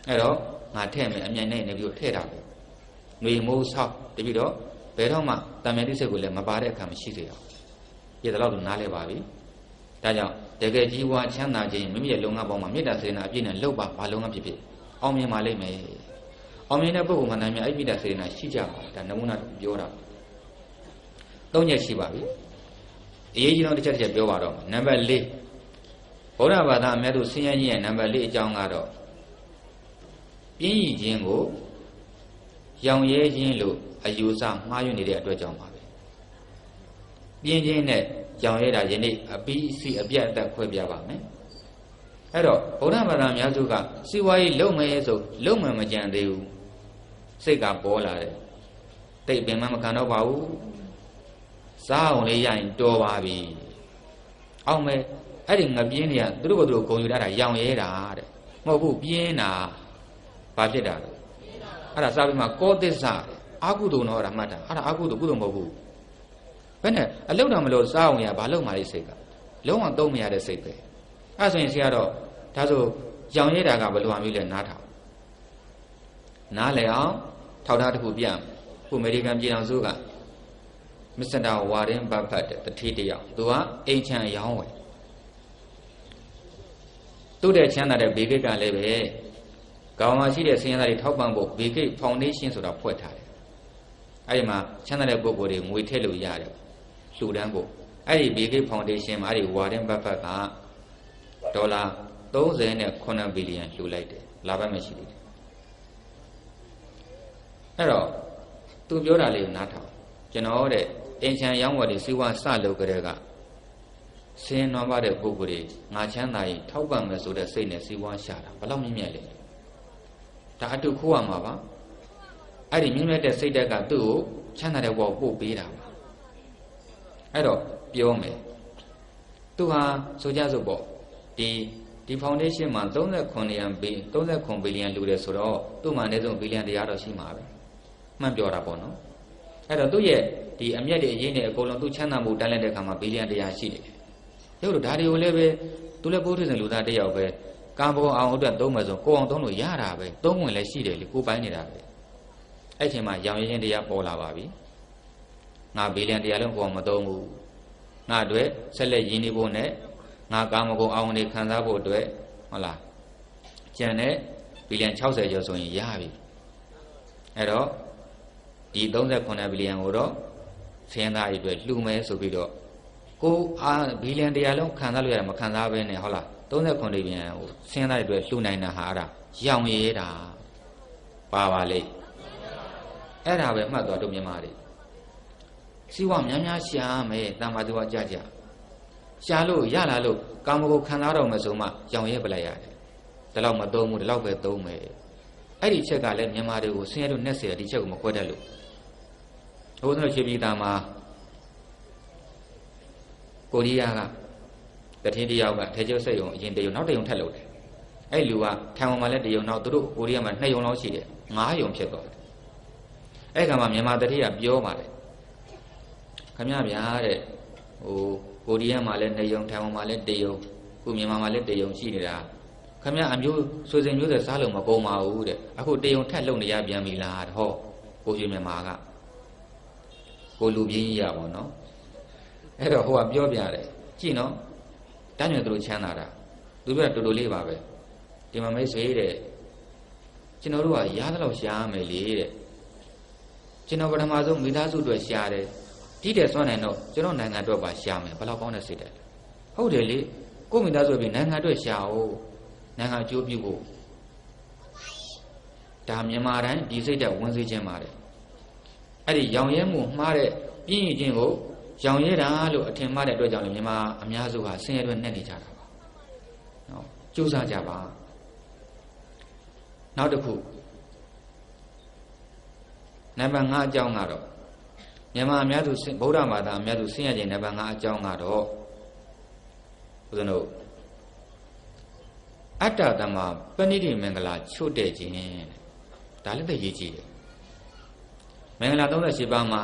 အဲ့တော့ငါထည့်မယ်အမြတ်နဲ့နေပြီးတော့ထည့်တာပဲຫນွေမိုးဆောက်တပြီးတော့ဘယ်တော့မှတံမြတ်တိစိတ်ကိုလည်းမပါတဲ့အခါမရှိစေအောင်ပြည်တော်တို့နားလဲပါပြီဒါကြောင့်တကယ်ကြီးဝါချမ်းသာခြင်းမိမိရဲ့လုံငါပေါင်းမှာမေတ္တာစေတနာအပြည့်နဲ့လှုပ်ပါဘာလုံငါဖြစ်ဖြစ်အောင်မြင်ပါလိမ့်မယ်အောင်မြင်တဲ့ပုဂ္ဂိုလ်မှန်တယ်များအဲ့မေတ္တာစေတနာရှိကြပါဒါနမူနာပြောတာ၃ချက်ရှိပါပြီအရေးကြီးဆုံးတစ်ချက်ပြောပါတော့နံပါတ်4ဘုရားဘာသာအမြတ်တို့ဆင်းရဲခြင်းရဲ့နံပါတ်4အကြောင်းကတော့ပြင်းရည်ခြင်းကိုရောင်ရဲခြင်းလို့အယူဆမှားယွင်းနေတဲ့အတွက်ကြောင့်ပါပဲပြင်းခြင်းနဲ့ရောင်ရဲတာယနေ့အပီးစီအပြတ်အသက်ခွဲပြပါမယ်အဲ့တော့ဗုဒ္ဓဘာသာအများစုကစီဝါရေးလုံမယ်ဆိုလုံမယ်မကြံသေးဘူးစိတ်ကပေါ်လာတယ်တိတ်ပင်မခံတော့ပါဘူးစားအောင်လေးရရင်တော်ပါပြီအောင်မယ်အဲ့ဒီငပြင်းတွေကသူတို့ကသူတို့ဂုံယူတာရောင်ရဲတာတဲ့မဟုတ်ဘူးပြင်းတာဘာဖြစ်တာလဲ အဲ့ဒါစာပေမှာကောသစ္စာအာကုသိုလ်တော့အဲ့ဒါမှတ်တာအဲ့ဒါအာကုသိုလ်ကုသိုလ်မဟုတ်ဘူးဘယ်နဲ့အလုတ်တော်မလို့စားအောင်ရဘာလို့မှလေးစိတ်ကလုံးဝသုံးမရတဲ့စိတ်ပဲအဲ့ဆိုရင်ဆရာတော့ဒါဆိုရောင်ရဲတာကဘယ်လိုမျိုးလဲနားထောင်နားလည်အောင်ထောက်ထားတစ်ခုပြခုအမေရိကန်ပြည်ထောင်စုကမစ္စတာဝါရင်ဘတ်ဖတ်တဲ့တတိတယောက်သူကအိမ်ချမ်းရောင်းဝယ်သူ့တဲ့ချမ်းသာတဲ့ဘေကိတ်ကလည်းပဲကောင်မှရှိတဲ့ဆင်းရဲသားတွေထောက်ပံ့ဖို့ဘေကိတ်ဖောင်ဒေးရှင်းဆိုတာဖွဲ့ထားတယ်အဲ့ဒီမှာချမ်းသာတဲ့ပုဂ္ဂိုလ်တွေငွေထည့်လို့ရတယ်လှူဒန်းဖို့အဲ့ဒီဘေကိတ်ဖောင်ဒေးရှင်းမှာအဲ့ဒီဝါရင်ဘတ်ဖတ်ကဒေါ်လာ39 ဘီလီယံလှူလိုက်တယ်လာဘက်မရှိသေးတယ်အဲ့တော့သူပြောတာလေးကိုနားထောင်ကျွန်တော်တဲ့အင်ချံရောင်းဝယ်တွေစီးပွားစလုပ်ကြတဲ့ကဆင်းနွမ်းပါတဲ့ပုဂ္ဂိုလ်တွေငါချမ်းသာရင်ထောက်ပံ့မယ်ဆိုတဲ့စိတ်နဲ့စီးပွားရှာတာဘယ်လောက်မြင့်မြတ်လဲဒါအတူခိုးရမှာပါအဲ့ဒီမြင့်မြတ်တဲ့စိတ်ဓာတ်ကသူ့ကိုချမ်းသာတဲ့ဘဝပို့ပေးတာပါအဲ့တော့ပြောမယ်သူဟာဆိုကြစို့ပေါ့ဒီဖောင်ဒေးရှင်းမှာ39 ဘီလီယံလူတယ်ဆိုတော့သူ့မှာအနည်းဆုံးဘီလီယံတရားတော့ရှိမှာပဲမှန်ပြောတာပေါ့နော်အဲ့တော့သူ့ရဲ့ဒီအမျက်တွေအရင်နဲ့အကုန်လုံးသူ့ချမ်းသာမှုတန်းလက်တဲ့ခါမှာဘီလီယံတရားရှိတယ်ရုပ်လို့ဒါတွေကိုလည်းပဲသူလည်းပိုးထွေးစဉ်လူသားတစ်ယောက်ပဲကာမဂုဏ်အောင်အတွက်သုံးမယ်ဆိုကိုအောင်သုံးလို့ရတာပဲသုံးဝင်လည်းရှိတယ်လေကိုပိုင်းနေတာပဲအဲ့ချိန်မှာရောင်ရင်းတရားပေါ်လာပါပြီငါဘီလီယံတရားလုံးကိုအောင်မသုံးဘူးငါအတွက်ဆက်လက်ရင်းနှီးဖို့နဲ့ငါကာမဂုဏ်အောင်တွေခံစားဖို့အတွက်ဟုတ်လားကျန်တဲ့ဘီလီယံ60ကျော်ဆိုရင်ရပြီအဲ့တော့ဒီ39 ဘီလီယံကိုတော့ဆင်းသားတွေအတွက်လှူမယ်ဆိုပြီးတော့ကိုဘီလီယံတရားလုံးခံစားလို့ရမခံစားဘဲနဲ့ဟုတ်လား39 ဘီလီယံကိုဆင်းသားတွေအတွက်လှူနိုင်တာဟာအဲ့ဒါရောင်ရဲတာပါလေအဲ့ဒါပဲမှတ်သွားတို့မြန်မာတွေစီဝများများရှာမယ်တမ္မာသူကကြကြရှာလို့ရလာလို့ကာမဂုဏ်ခံစားတော့မယ်ဆိုမှရောင်ရဲပလိုက်ရတယ်ဒါတော့မသုံးဘူးဒါတော့ပဲသုံးမယ်အဲ့ဒီချက်ကလည်းမြန်မာတွေကိုဆင်းရဲလို့နှက်เสียဒီချက်ကိုမခွဲတတ်လို့ဘုန်းတော်ရွှေပြည်သားမှာကိုရီးယားကတထင်းတယောက်ကထဲကျုပ်စိတ်ယုံအရင်တယုံနောက်တယုံထက်လို့တယ်အဲ့လူကထိုင်ဝမ်မှာလည်းတယုံနောက်သူတို့ကိုရီးယားမှာ2ယုံလောက်ရှိတယ်9ယုံဖြစ်သွားတယ်အဲ့ကမှမြန်မာတထင်းကပြောပါတယ်ခမရဗျာတဲ့ကိုရီးယားမှာလည်း2ယုံထိုင်ဝမ်မှာလည်း1ယုံခုမြန်မာမှာလည်း1ယုံရှိနေတာခမရအမျိုးဆွေစဉ်မျိုးဆက်စားလုံးမကုန်ပါဘူးတဲ့အခု1ယုံထက်လုံနေရပြန်ပြီလားဟောကိုရွှေမြန်မာကကိုလူပြင်းကြီးရပါတော့အဲ့တော့ဟိုကပြောပြတယ်ကြည့်နော်တန်းမြတ်သူတို့ချမ်းသာတာသူပြောတာတူတူလေးပါပဲဒီမှာမိတ်ဆွေတဲ့ကျွန်တော်တို့ကရားသလောက်ရှားမယ်လေတဲ့ကျွန်တော်ပထမဆုံးမိသားစုအတွက်ရှားတယ်ဒီတဲ့စွမ်းနိုင်တော့ကျွန်တော်နိုင်ငံအတွက်ပါရှားမယ်ဘယ်လောက်ကောင်းတဲ့စိတ်တယ်ဟုတ်တယ်လေကိုမိသားစုပြီးနိုင်ငံအတွက်ရှားအောင်နိုင်ငံအကျိုးပြုဖို့ဒါမြန်မာတိုင်းဒီစိတ်တဲ့ဝင်စေခြင်းပါတယ်အဲ့ဒီရောင်ရဲမှုမှားတဲ့ပြင်းရခြင်းကိုရောင်ရဲတာလို့အထင်မှားတဲ့အတွက်ကြောင့်လည်းမြန်မာအများစုကဆင်းရဲတွေနဲ့နေကြတာပါနော်ကြိုးစားကြပါနောက်တစ်ခုနံပါတ်5အကြောင်းကတော့မြန်မာအများစုဗုဒ္ဓဘာသာအများစုဆင်းရဲခြင်းနံပါတ်5အကြောင်းကတော့ဦးဇင်းတို့အတ္တသမပဏိတိမင်္ဂလာချို့တဲ့ခြင်းဒါလည်းသိရေးကြည့်တယ်မင်္ဂလာ38ပါးမှာ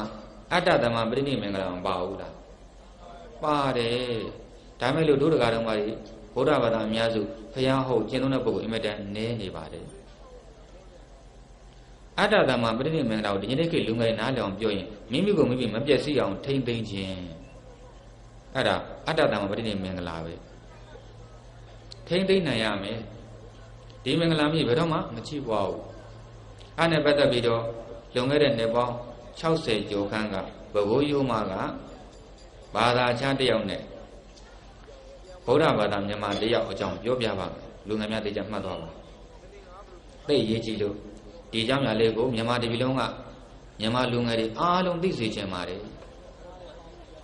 အတ္တသမပဏိတိမင်္ဂလာမပါဘူးလားပါတယ်ဒါမဲ့လို့ဒုဒကာတော်မကြီးဗုဒ္ဓဘာသာအများစုဖျားဟုတ်ကျင့်သုံးတဲ့ပုဂ္ဂိုလ်အင်မတန်နည်းနေပါတယ်အတ္တသမပဏိတိမင်္ဂလာကိုဒီနေ့ခေတ်လူငယ်နားလည်အောင်ပြောရင်မိမိကိုမိမိမပြည့်စည်အောင်ထိမ့်သိမ့်ခြင်းအဲ့ဒါအတ္တသမပဏိတိမင်္ဂလာပဲထိမ့်သိမ့်နိုင်ရမယ်ဒီမင်္ဂလာမြည်ဘယ်တော့မှမချိပွားဘူးအဲ့နဲ့ပတ်သက်ပြီးတော့လွန်ခဲ့တဲ့နှစ်ပေါင်း60ကျော်ခန့်ကဘဂိုးရိုးမကဘာသာခြားတယောက်နဲ့ဗုဒ္ဓဘာသာမြန်မာတယောက်အကြောင်းပြောပြပါမယ်လူငယ်များသိကြမှတ်သွားပါသိရေးကြည့်လို့ဒီအကြောင်းအရာလေးကိုမြန်မာတပြည်လုံးကမြန်မာလူငယ်တွေအားလုံးသိစေချင်ပါတယ်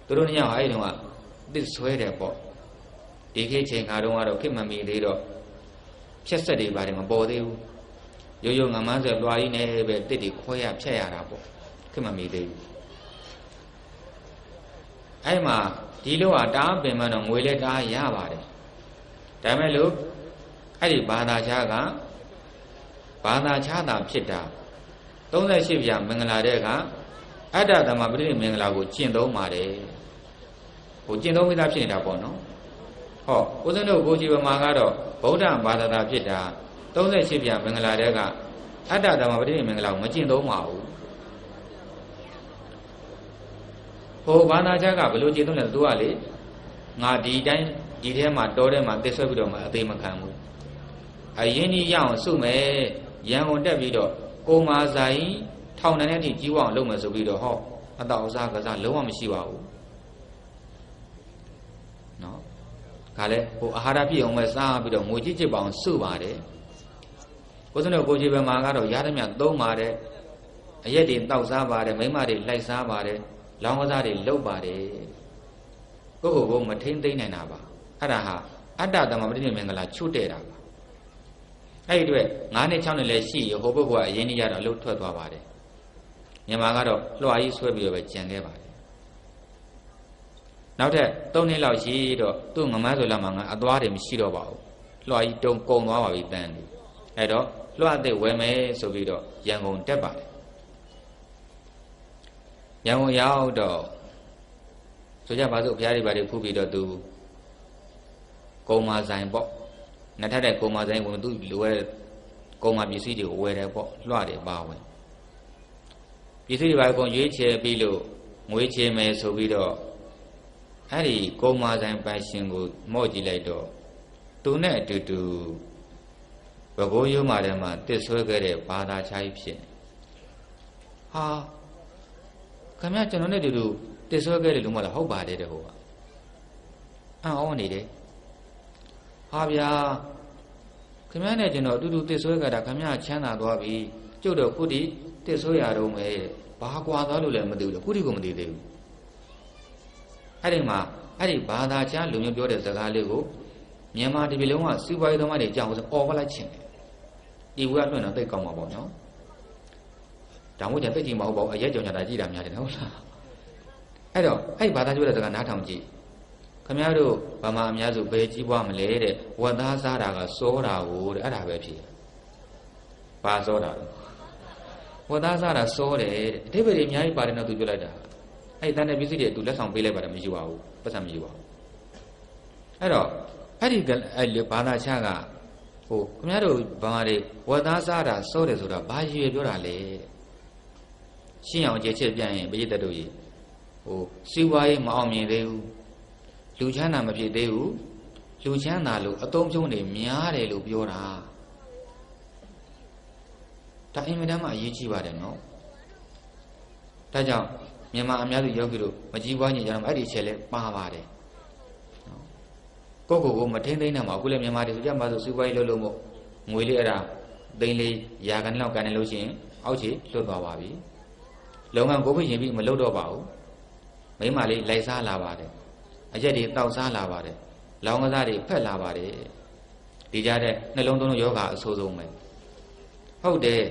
သူတို့ညောင်အဲ့ဒီတော့သိဆွဲတယ်ပေါ့ဒီခေတ်ချိန်ခါတုန်းကတော့ခေတ်မမီသေးတော့ဖြက်ဆက်တွေပါတယ်မပေါ်သေးဘူးရိုးရိုးငမန်းဆက်လွားရင်းနဲ့ပဲတစ်တွေခွဲရဖြက်ရတာပေါ့ခေတ်မမီသေးဘူးအဲ့မှာဒီလိုဟာတားပင်မတော့ငွေလဲတားရပါတယ်ဒါမဲ့လို့အဲ့ဒီဘာသာခြားကဘာသာခြားတာဖြစ်တာ 38ပြမင်္ဂလာတဲ့ကအတ္တသမပဋိမင်္ဂလာကိုကျင့်သုံးပါတယ်ဟိုကျင့်သုံးပြီးသားဖြစ်နေတာပေါ့နော်ဟောဦးဇင်းတို့ကိုကြီးပမာကတော့ဗုဒ္ဓဘာသာတာဖြစ်တာ38ပြမင်္ဂလာတဲ့ကအတ္တသမပဋိမင်္ဂလာကိုမကျင့်သုံးပါဘူးဟိုဘာသာချက်ကဘယ်လိုကျင့်သုံးလဲသူကလေငါဒီတိုင်းဒီထဲမှာတောထဲမှာသစ်ဆွဲပြီးတော့မှအသေးမခံဘူးအရင်ကြီးရအောင်စုမယ်ရန်ကုန်တက်ပြီးတော့ကိုမာဆိုင်ထောင်တန်းတဲ့အထိကြီးဝအောင်လုပ်မယ်ဆိုပြီးတော့ဟောအတောက်အစားကစားလုံးဝမရှိပါဘူးနော်ခါလဲဟိုအာဟာရပြည့်အောင်ပဲစားပြီးတော့ငွေကြည့်ကြည့်ပါအောင်စုပါတယ်ကိုစနုကိုကြီးဘယ်မှာကတော့ရသမျှသုံးပါတယ်အရက်တွေတောက်စားပါတယ်မိမတွေလိုက်စားပါတယ်လောင်းကစားတွေလှုပ်ပါတယ်ကိုယ့်ကိုယ်ကိုမထိမ့်သိမ့်နိုင်တာပါအဲ့ဒါဟာအတ္တသမပဋိမင်္ဂလာချွတ်တဲ့တာပါအဲ့ဒီအတွက်9နဲ့6နဲ့လည်းရှိရဟိုဘုကအရင်ကြီးရတော့အလုပ်ထွက်သွားပါတယ်မြန်မာကတော့လွှာကြီးဆွဲပြီးတော့ပဲကြံခဲ့ပါတယ်နောက်ထပ်3နှစ်လောက်ရှိတော့သူ့ငမန်းဆိုလာမှငါအသွားတယ်မရှိတော့ပါဘူးလွှာကြီးတုံကုံသွားပါပြီတန်းတယ်အဲ့တော့လွှာအသက်ဝယ်မယ်ဆိုပြီးတော့ရန်ကုန်တက်ပါတယ်ရန်ကုန်ရောက်တော့ဆိုကြပါစို့ဘုရားတွေဘာတွေဖူးပြီးတော့သူကုံမာဆိုင်ပေါ့နှစ်ထပ်တဲ့ကုံမာဆိုင်ကိုသူလိုရဲကုံမာပစ္စည်းတွေကိုဝယ်တယ်ပေါ့လွှတ်တယ်ပါဝင်ပစ္စည်းတွေဘာကိုရွေးချယ်ပြီးလို့ငွေချေမယ်ဆိုပြီးတော့အဲ့ဒီကုံမာဆိုင်ပိုင်ရှင်ကိုမော့ကြည့်လိုက်တော့သူနဲ့အတူတူဘဘိုးရိုးမာထဲမှာတစ်ဆွဲခဲ့တဲ့ဘာသာခြားကြီးဖြစ်ဟာခင်ဗျာကျွန်တော်နဲ့အတူတူတစ်ဆွဲခဲ့တယ်လို့မလားဟုတ်ပါတယ်တဲ့ဟိုကအံ့ဩနေတယ်ဟာဗျာခင်ဗျားနဲ့ကျွန်တော်အတူတူတစ်ဆွဲကြတာခင်ဗျားချမ်းသာသွားပြီကျုပ်တော့ခုတည်းတစ်ဆွဲရတော့မယ်ဘာကွာသွားလို့လည်းမသိဘူးလေခုတည်းကိုမသိသေးဘူးအဲ့ဒီမှာအဲ့ဒီဘာသာချလူမျိုးပြောတဲ့စကားလေးကိုမြန်မာတပြည်လုံးကစီးပွားရေးသမားတွေကြောက်ဆိုအော်ပလိုက်ခြင်းဒီဝကလွှင့်တော့သိကောင်းမှာပေါ့နော်ဒါမှမဟုတ်ကြသိကြည့်မဟုတ်ပါဘူးအရက်ကြောင်ကြတာကြည့်တာများတယ်ဟုတ်လားအဲ့တော့အဲ့ဘာသာပြောတဲ့စကားနားထောင်ကြည့်ခင်ဗျားတို့ဗမာအများစုဘယ်ကြီးပွားမလဲတဲ့ဝတ်သားစားတာကစောတာကိုတဲ့အဲ့ဒါပဲဖြစ်ဘာစောတာလဲဝတ်သားစားတာစောတယ်တဲ့အဓိပ္ပာယ်တွေအများကြီးပါတယ်နော်သူပြောလိုက်တာအဲ့တန်တဲ့ပစ္စည်းတွေသူလက်ဆောင်ပေးလိုက်ပါတယ်မယူပါဘူးပတ်စံမယူပါဘူးအဲ့တော့အဲ့ဒီဘာသာချကဟိုခင်ဗျားတို့ဗမာတွေဝတ်သားစားတာစောတယ်ဆိုတာဘာရွေပြောတာလဲရှင်းအောင်ကြည့်ချက်ပြန်ရင်ပရိသတ်တို့ကြီးဟိုစီဝါရေးမအောင်မြင်သေးဘူးလူချမ်းသာမဖြစ်သေးဘူးလူချမ်းသာလို့အသုံးပြုံးနေများတယ်လို့ပြောတာဒါအင်မတန်မှအရေးကြီးပါတယ်နော်ဒါကြောင့်မြန်မာအများစုယောဂီတို့မကြီးပွားနေကြတော့အဲ့ဒီအချက်လဲပါပါတယ်ကိုကိုမထိမ့်သိမ့်နေမှာအခုလည်းမြန်မာတွေဆိုကြမှာဆိုစီးပွားရေးလုပ်မို့ငွေလေးအဲ့ဒါသိန်းလေးရာခိုင်နှုန်းလောက်ကန်နေလို့ရှိရင်အောက်ခြေလွတ်သွားပါပြီလုံငန်းကိုပြရင်ပြီးမလုပ်တော့ပါဘူးမိမလေးလိုက်စားလာပါတယ်အရက်တွေတောက်စားလာပါတယ်လောင်းကစားတွေဖက်လာပါတယ်ဒီကြတဲ့နှလုံးသွင်းယောဂအဆိုးဆုံးပဲဟုတ်တယ်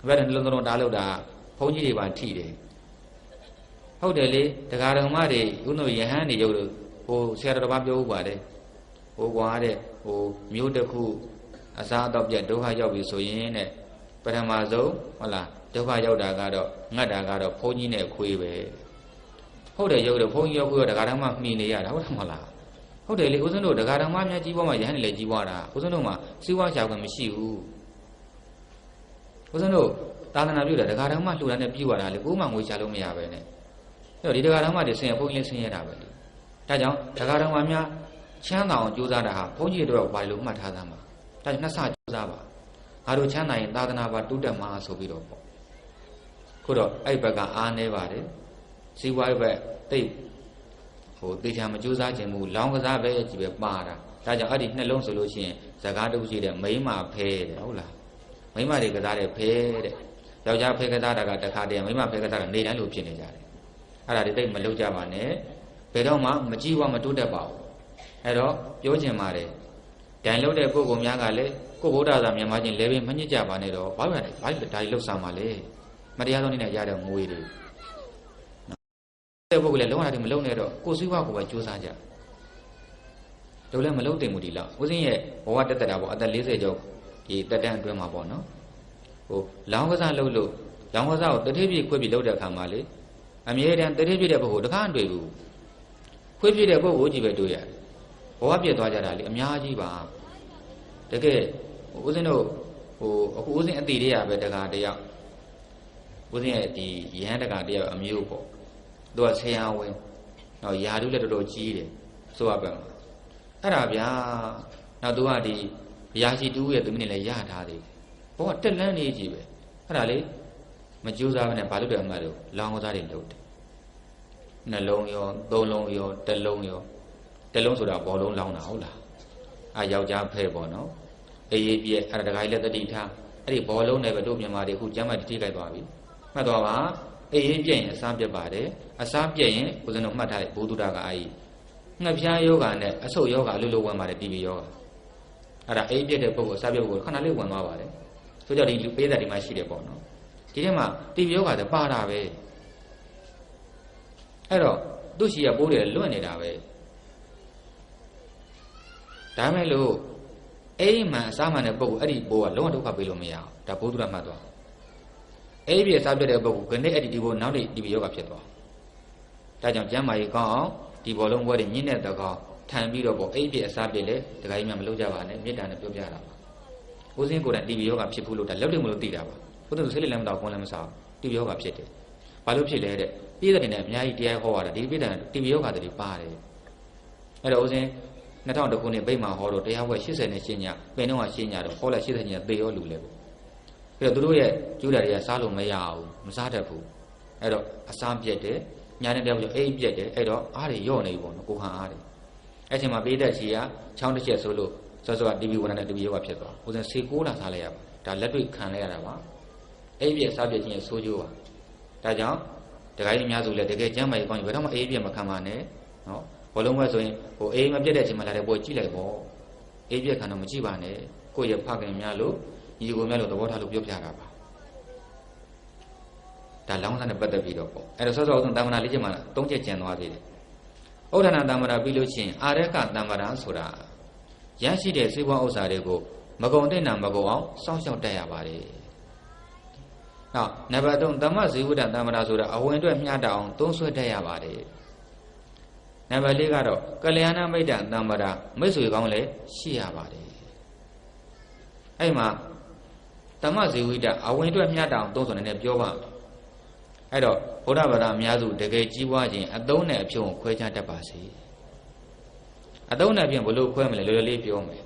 ဘယ်နဲ့နှလုံးသွင်းတားလို့တာဘုန်းကြီးတွေပါထိတယ်ဟုတ်တယ်လေတရားတော်မတွေဥနိုယဟန်တွေရုပ်လို့ဟိုဆရာတော်ဘာပြောဥပါတယ်ဟိုကွာတဲ့ဟိုမျိုးတစ်ခုအစားအသောက်ပြတ်ဒုက္ခရောက်ပြီဆိုရင်တဲ့ပထမဆုံးဟုတ်လားဒုက္ခရောက်တာကတော့ငတ်တာကတော့ဘုန်းကြီးနဲ့ခွေးပဲဟုတ်တယ်ရုပ်တော့ဘုန်းကြီးရောက်ခွေးတော့တရားတော်မမှီနေရတာဟုတ်တယ်မဟုတ်လားဟုတ်တယ်လေဦးဇင်းတို့တရားတော်မများကြီးပွားမှယဟန်တွေလည်းကြီးပွားတာဦးဇင်းတို့မှာစီးပွားရှာခွင့်မရှိဘူးဦးဇင်းတို့သာသနာပြုတယ်တရားတော်မလှူတာနဲ့ပြီးသွားတာလေကိုယ်မှငွေရှာလို့မရပဲနဲ့အဲ့တော့ဒီတရားတော်မတွေဆင်းရဘုန်းကြီးလည်းဆင်းရတာပဲလေဒါကြောင့်တရားတော်မများချမ်းသာအောင်ကြိုးစားတာဟာဘုန်းကြီးတို့ဘာလို့မှတ်ထားသမ်းပါဒါကြောင့်နှစ်ဆကြိုးစားပါငါတို့ချမ်းသာရင်သာသနာပါတိုးတက်မှာဆိုပြီးတော့ပေါ့ခုတော့အဲ့ဘက်ကအားနေပါတယ်စီးပွားရေးဘက်တိတ်ဟိုတေချာမကြိုးစားခြင်းမူလောင်းကစားပဲကြီးပဲပါတာဒါကြောင့်အဲ့ဒီနှလုံးဆိုလို့ရှိရင်ဇကားတုပ်ရှိတဲ့မိမဖဲတဲ့ဟုတ်လားမိမတွေကစားတဲ့ဖဲတဲ့ယောက်ျားဖဲကစားတာကတခါတည်းမိမဖဲကစားတာနေတိုင်းလို့ဖြစ်နေကြတယ်အဲ့ဒါတွေတိတ်မလုပ်ကြပါနဲ့ဘယ်တော့မှမကြည့်ဝမတိုးတက်ပါဘူးအဲ့တော့ပြောချင်ပါတယ်ဒိုင်လုပ်တဲ့ပုဂ္ဂိုလ်များကလည်းကိုဗုဒ္ဓသာမြန်မာချင်းလဲပင်မညစ်ကြပါနဲ့တော့ဘာလို့လဲဒါတွေလှုပ်ဆောင်ပါလေမတရားသောနည်းနဲ့ရတဲ့ငွေတွေတဲ့ပုဂ္ဂိုလ်လည်းလုံးဝတည်းမလုံးနဲ့တော့ကိုယ်စည်းဝါးကိုပဲကြိုးစားကြတို့လည်းမလုံးတင်ဘူးဒီလောက်ဦးစင်းရဲ့ဘဝတက်တာပေါ့အသက်40ကျော်ဒီတက်တန်းအတွင်းမှာပေါ့နော်ဟိုလောင်းကစားလုပ်လို့ လောင်ဝစားကိုတတိပြည့်ခွေးပြည့်လောက်တဲ့အခါမှာလေအမြဲတမ်းတတိပြည့်တဲ့ပုဂ္ဂိုလ်တခါမတွေ့ဘူးခွေးပြည့်တဲ့ပုဂ္ဂိုလ်ကြီးပဲတွေ့ရတယ်ဘဝပြည့်သွားကြတာလေအများကြီးပါတကယ်ဦးဇင်းတို့အခုဦးဇင်းအတိတွေကပဲတကားတယောက်ဦးဇင်းရဲ့ဒီရဟန်းတကားတယောက်အမျိုးပေါ့သူကဆရာဝန်နောက်ယာတုလည်းတော်တော်ကြီးတယ်ဆိုရပါမှာအဲ့ဒါဗျာနောက်သူကဒီရာရှိတူရဲ့သူမင်းလည်းရထားသေးတယ်ဘောကတက်လန်းနေကြီးပဲအဲ့ဒါလေမကြိုးစားဘဲနဲ့ဘာလို့တယ်အမှတ်လို့လောင်းကစားတွေလုပ်တယ်နှလုံးရောသုံးလုံးရောတစ်လုံးရောတစ်လုံးဆိုတာဘောလုံးလောင်းတာဟုတ်လားယောက်ျားဖဲပေါ့နော်အေးအေးပြည့်အဲ့ဒါတခါကြီးလက်တတိထားအဲ့ဒီဘောလုံးနဲ့ပဲတို့မြန်မာတွေအခုကျမ်းမာတိတိလိုက်သွားပြီမှတ်သွားပါအေးအေးပြည့်ရင်အစားပြတ်ပါတယ်အစားပြည့်ရင်ဦးဇင်းတို့မှတ်ထားတဲ့ဘုဒ္ဓတာကအာကြီးငှက်ဖျားယောဂါနဲ့အဆုတ်ယောဂါအလိုလိုဝင်ပါတယ်တီဗီယောဂါအဲ့ဒါအေးပြည့်တဲ့ပုဂ္ဂိုလ်အစားပြတ်ပုဂ္ဂိုလ်ခဏလေးဝင်သွားပါတယ်ဆိုကြဒီလူပေးတဲ့ဒီမှာရှိတယ်ပေါ့နော်ဒီထဲမှာတီဗီယောဂါဆိုပါတာပဲအဲ့တော့သူ့ရှိရပိုးတယ်လွတ်နေတာပဲဒါမဲ့လို့အိမ်မှန်အစားမှန်တဲ့ပုဂ္ဂိုလ်အဲ့ဒီပိုးကလုံးဝဒုက္ခပေးလို့မရအောင်ဒါဘုဒ္ဓရမှတ်သွားအဲ့ဒီအစားပြတ်တဲ့ပုဂ္ဂိုလ်ခဏအဲ့ဒီပိုးနောက်နေ့တီဗီယောဂါဖြစ်သွားဒါကြောင့်ကျမ်းမာရေးကောင်းအောင်ဒီဘောလုံးဘွဲတွေညင်းတဲ့တကောင်းထန်ပြီးတော့ပေါ့အိပ်ပြအစားပြလေတခါကြီးမှမလုပ်ကြပါနဲ့မေတ္တာနဲ့ပြောပြတာပါဦးစင်းကိုယ်တိုင်တီဗီယောဂါဖြစ်ဘူးလို့ဒါလက်တွေ့မလို့သိတာပါဘုသူဆေးလေးလည်းမတော့ကွန်လည်းမစားတီဗီယောဂါဖြစ်တယ်ဘာလို့ဖြစ်လဲတဲ့ပြည်တဲ့နေအများကြီးတရားဟောရတာဒီပြည်တဲ့တီဗီယောဂါတွေပါတယ်အဲ့တော့ဦးစင်း2000ခုနှစ်ဗိမာန်ဟောတော့တရားဝဲ80နဲ့ရှင်းညပင်တော့ရှင်းညတော့ဟောလိုက်80ညသေရောလူလဲပေါ့အဲ့တော့သူတို့ရဲ့ကျူးတာတွေကစားလို့မရဘူးမစားတတ်ဘူးအဲ့တော့အစားပြက်တယ်ညာနဲ့တယောက်အိပ်ပြက်တယ်အဲ့တော့အားတွေရော့နေပြီပေါ့နော်ကိုဟန်အားတွေအဲ့ချိန်မှာပေးတဲ့ချီကချောင်းတစ်ချက်ဆိုလို့စောစောကတီဗီဝနနဲ့တီဗီယောဂဖြစ်သွားဦးဇင်းဆေး6လာစားလိုက်ရပါဒါလက်တွေ့ခံလိုက်ရတာပါအိပ်ပြက်စားပြက်ခြင်းရဲ့ဆိုးကျိုးပါဒါကြောင့်တခါကြီးအများစုလည်းတကယ်ကျမ်းမာရေးကောင်းရင်ဘယ်တော့မှအိပ်ပြက်မခံပါနဲ့နော်ဘောလုံးဝဲဆိုရင်အိမ်မပြက်တဲ့အချိန်မှာလာတဲ့ပွဲကြည့်လိုက်ပေါ့အိပ်ပြက်ခံတော့မကြည့်ပါနဲ့ကိုယ့်ရဲ့ဖခင်များလို့ညီကိုများလို့သဘောထားလို့ပြောပြတာပါဒါလောင်းစားနဲ့ပတ်သက်ပြီးတော့ပေါ့အဲ့တော့စောစောဆုံးတမ္မနာလေးချက်မှာ၃ချက်ကျန်သွားသေးတယ်ဩဒနာတမ္မနာပြီးလို့ရှိရင်အာရကတမ္မနာဆိုတာရရှိတဲ့စေဘွားဥစ္စာတွေကိုမကုံတဲ့နာမကုံအောင်စောင့်ရှောက်တတ်ရပါတယ်နောက်နံပါတ်3သမ္မဇေဝဒတမ္မနာဆိုတာအဝင်အတွက်မျှတအောင်သုံးဆွဲတတ်ရပါတယ်နံပါတ်4ကတော့ကလျာဏမိတ်တတမ္မနာမိတ်ဆွေကောင်းလည်းရှိရပါတယ်အဲ့မှာသမ္မဇေဝဒအဝင်အတွက်မျှတအောင်သုံးဆွဲနေတယ်ပြောပါအဲ့တော့ဗုဒ္ဓဘာသာအများစုတကယ်ကြီးပွားခြင်းအသုံးနဲ့အဖြုံးကိုခွဲခြားတတ်ပါစေအသုံးနဲ့အဖြုံးဘလို့ခွဲမလဲလွယ်လွယ်လေးပြောမယ်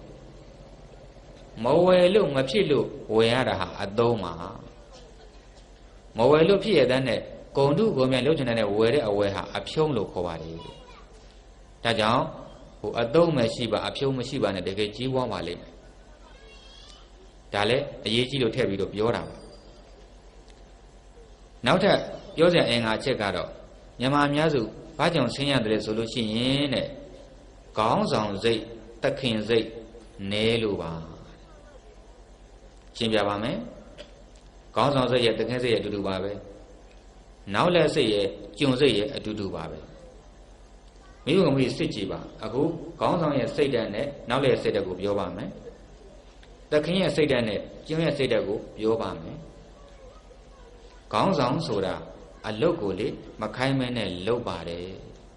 မဝယ်လို့မဖြစ်လို့ဝယ်ရတာဟာအသုံးပါမဝယ်လို့ဖြစ်ရတဲ့နဲ့ဂုံတုကိုမြန်လှုပ်ချင်တဲ့ဝယ်တဲ့အဝယ်ဟာအဖြုံးလို့ခေါ်ပါတယ်ဒါကြောင့်အသုံးမရှိပါအဖြုံးမရှိပါနဲ့တကယ်ကြီးပွားပါလိမ့်မယ်ဒါလည်းအရေးကြီးလို့ထည့်ပြီးတော့ပြောတာပါနောက်ထပ်ပြောစရာအင်္ဂါချက်ကတော့မြန်မာအများစုဘာကြောင့်ဆင်းရတယ်ဆိုလို့ရှိရင်တဲ့ခေါင်းဆောင်စိတ်တခင်စိတ်နဲလို့ပါရှင်းပြပါမယ်ခေါင်းဆောင်စိတ်ရဲ့တခင်စိတ်ရဲ့အတူတူပါပဲနောက်လက်စိတ်ရဲ့ကျုံစိတ်ရဲ့အတူတူပါပဲမိဘကမိစစ်ကြည့်ပါအခုခေါင်းဆောင်ရဲ့စိတ်ဓာတ်နဲ့နောက်လက်စိတ်ဓာတ်ကိုပြောပါမယ်တခင်ရဲ့စိတ်ဓာတ်နဲ့ကျုံရဲ့စိတ်ဓာတ်ကိုပြောပါမယ်ခေါင်းဆောင်ဆိုတာအလုတ်ကိုလေမခိုင်းမဲနဲ့လုတ်ပါတယ်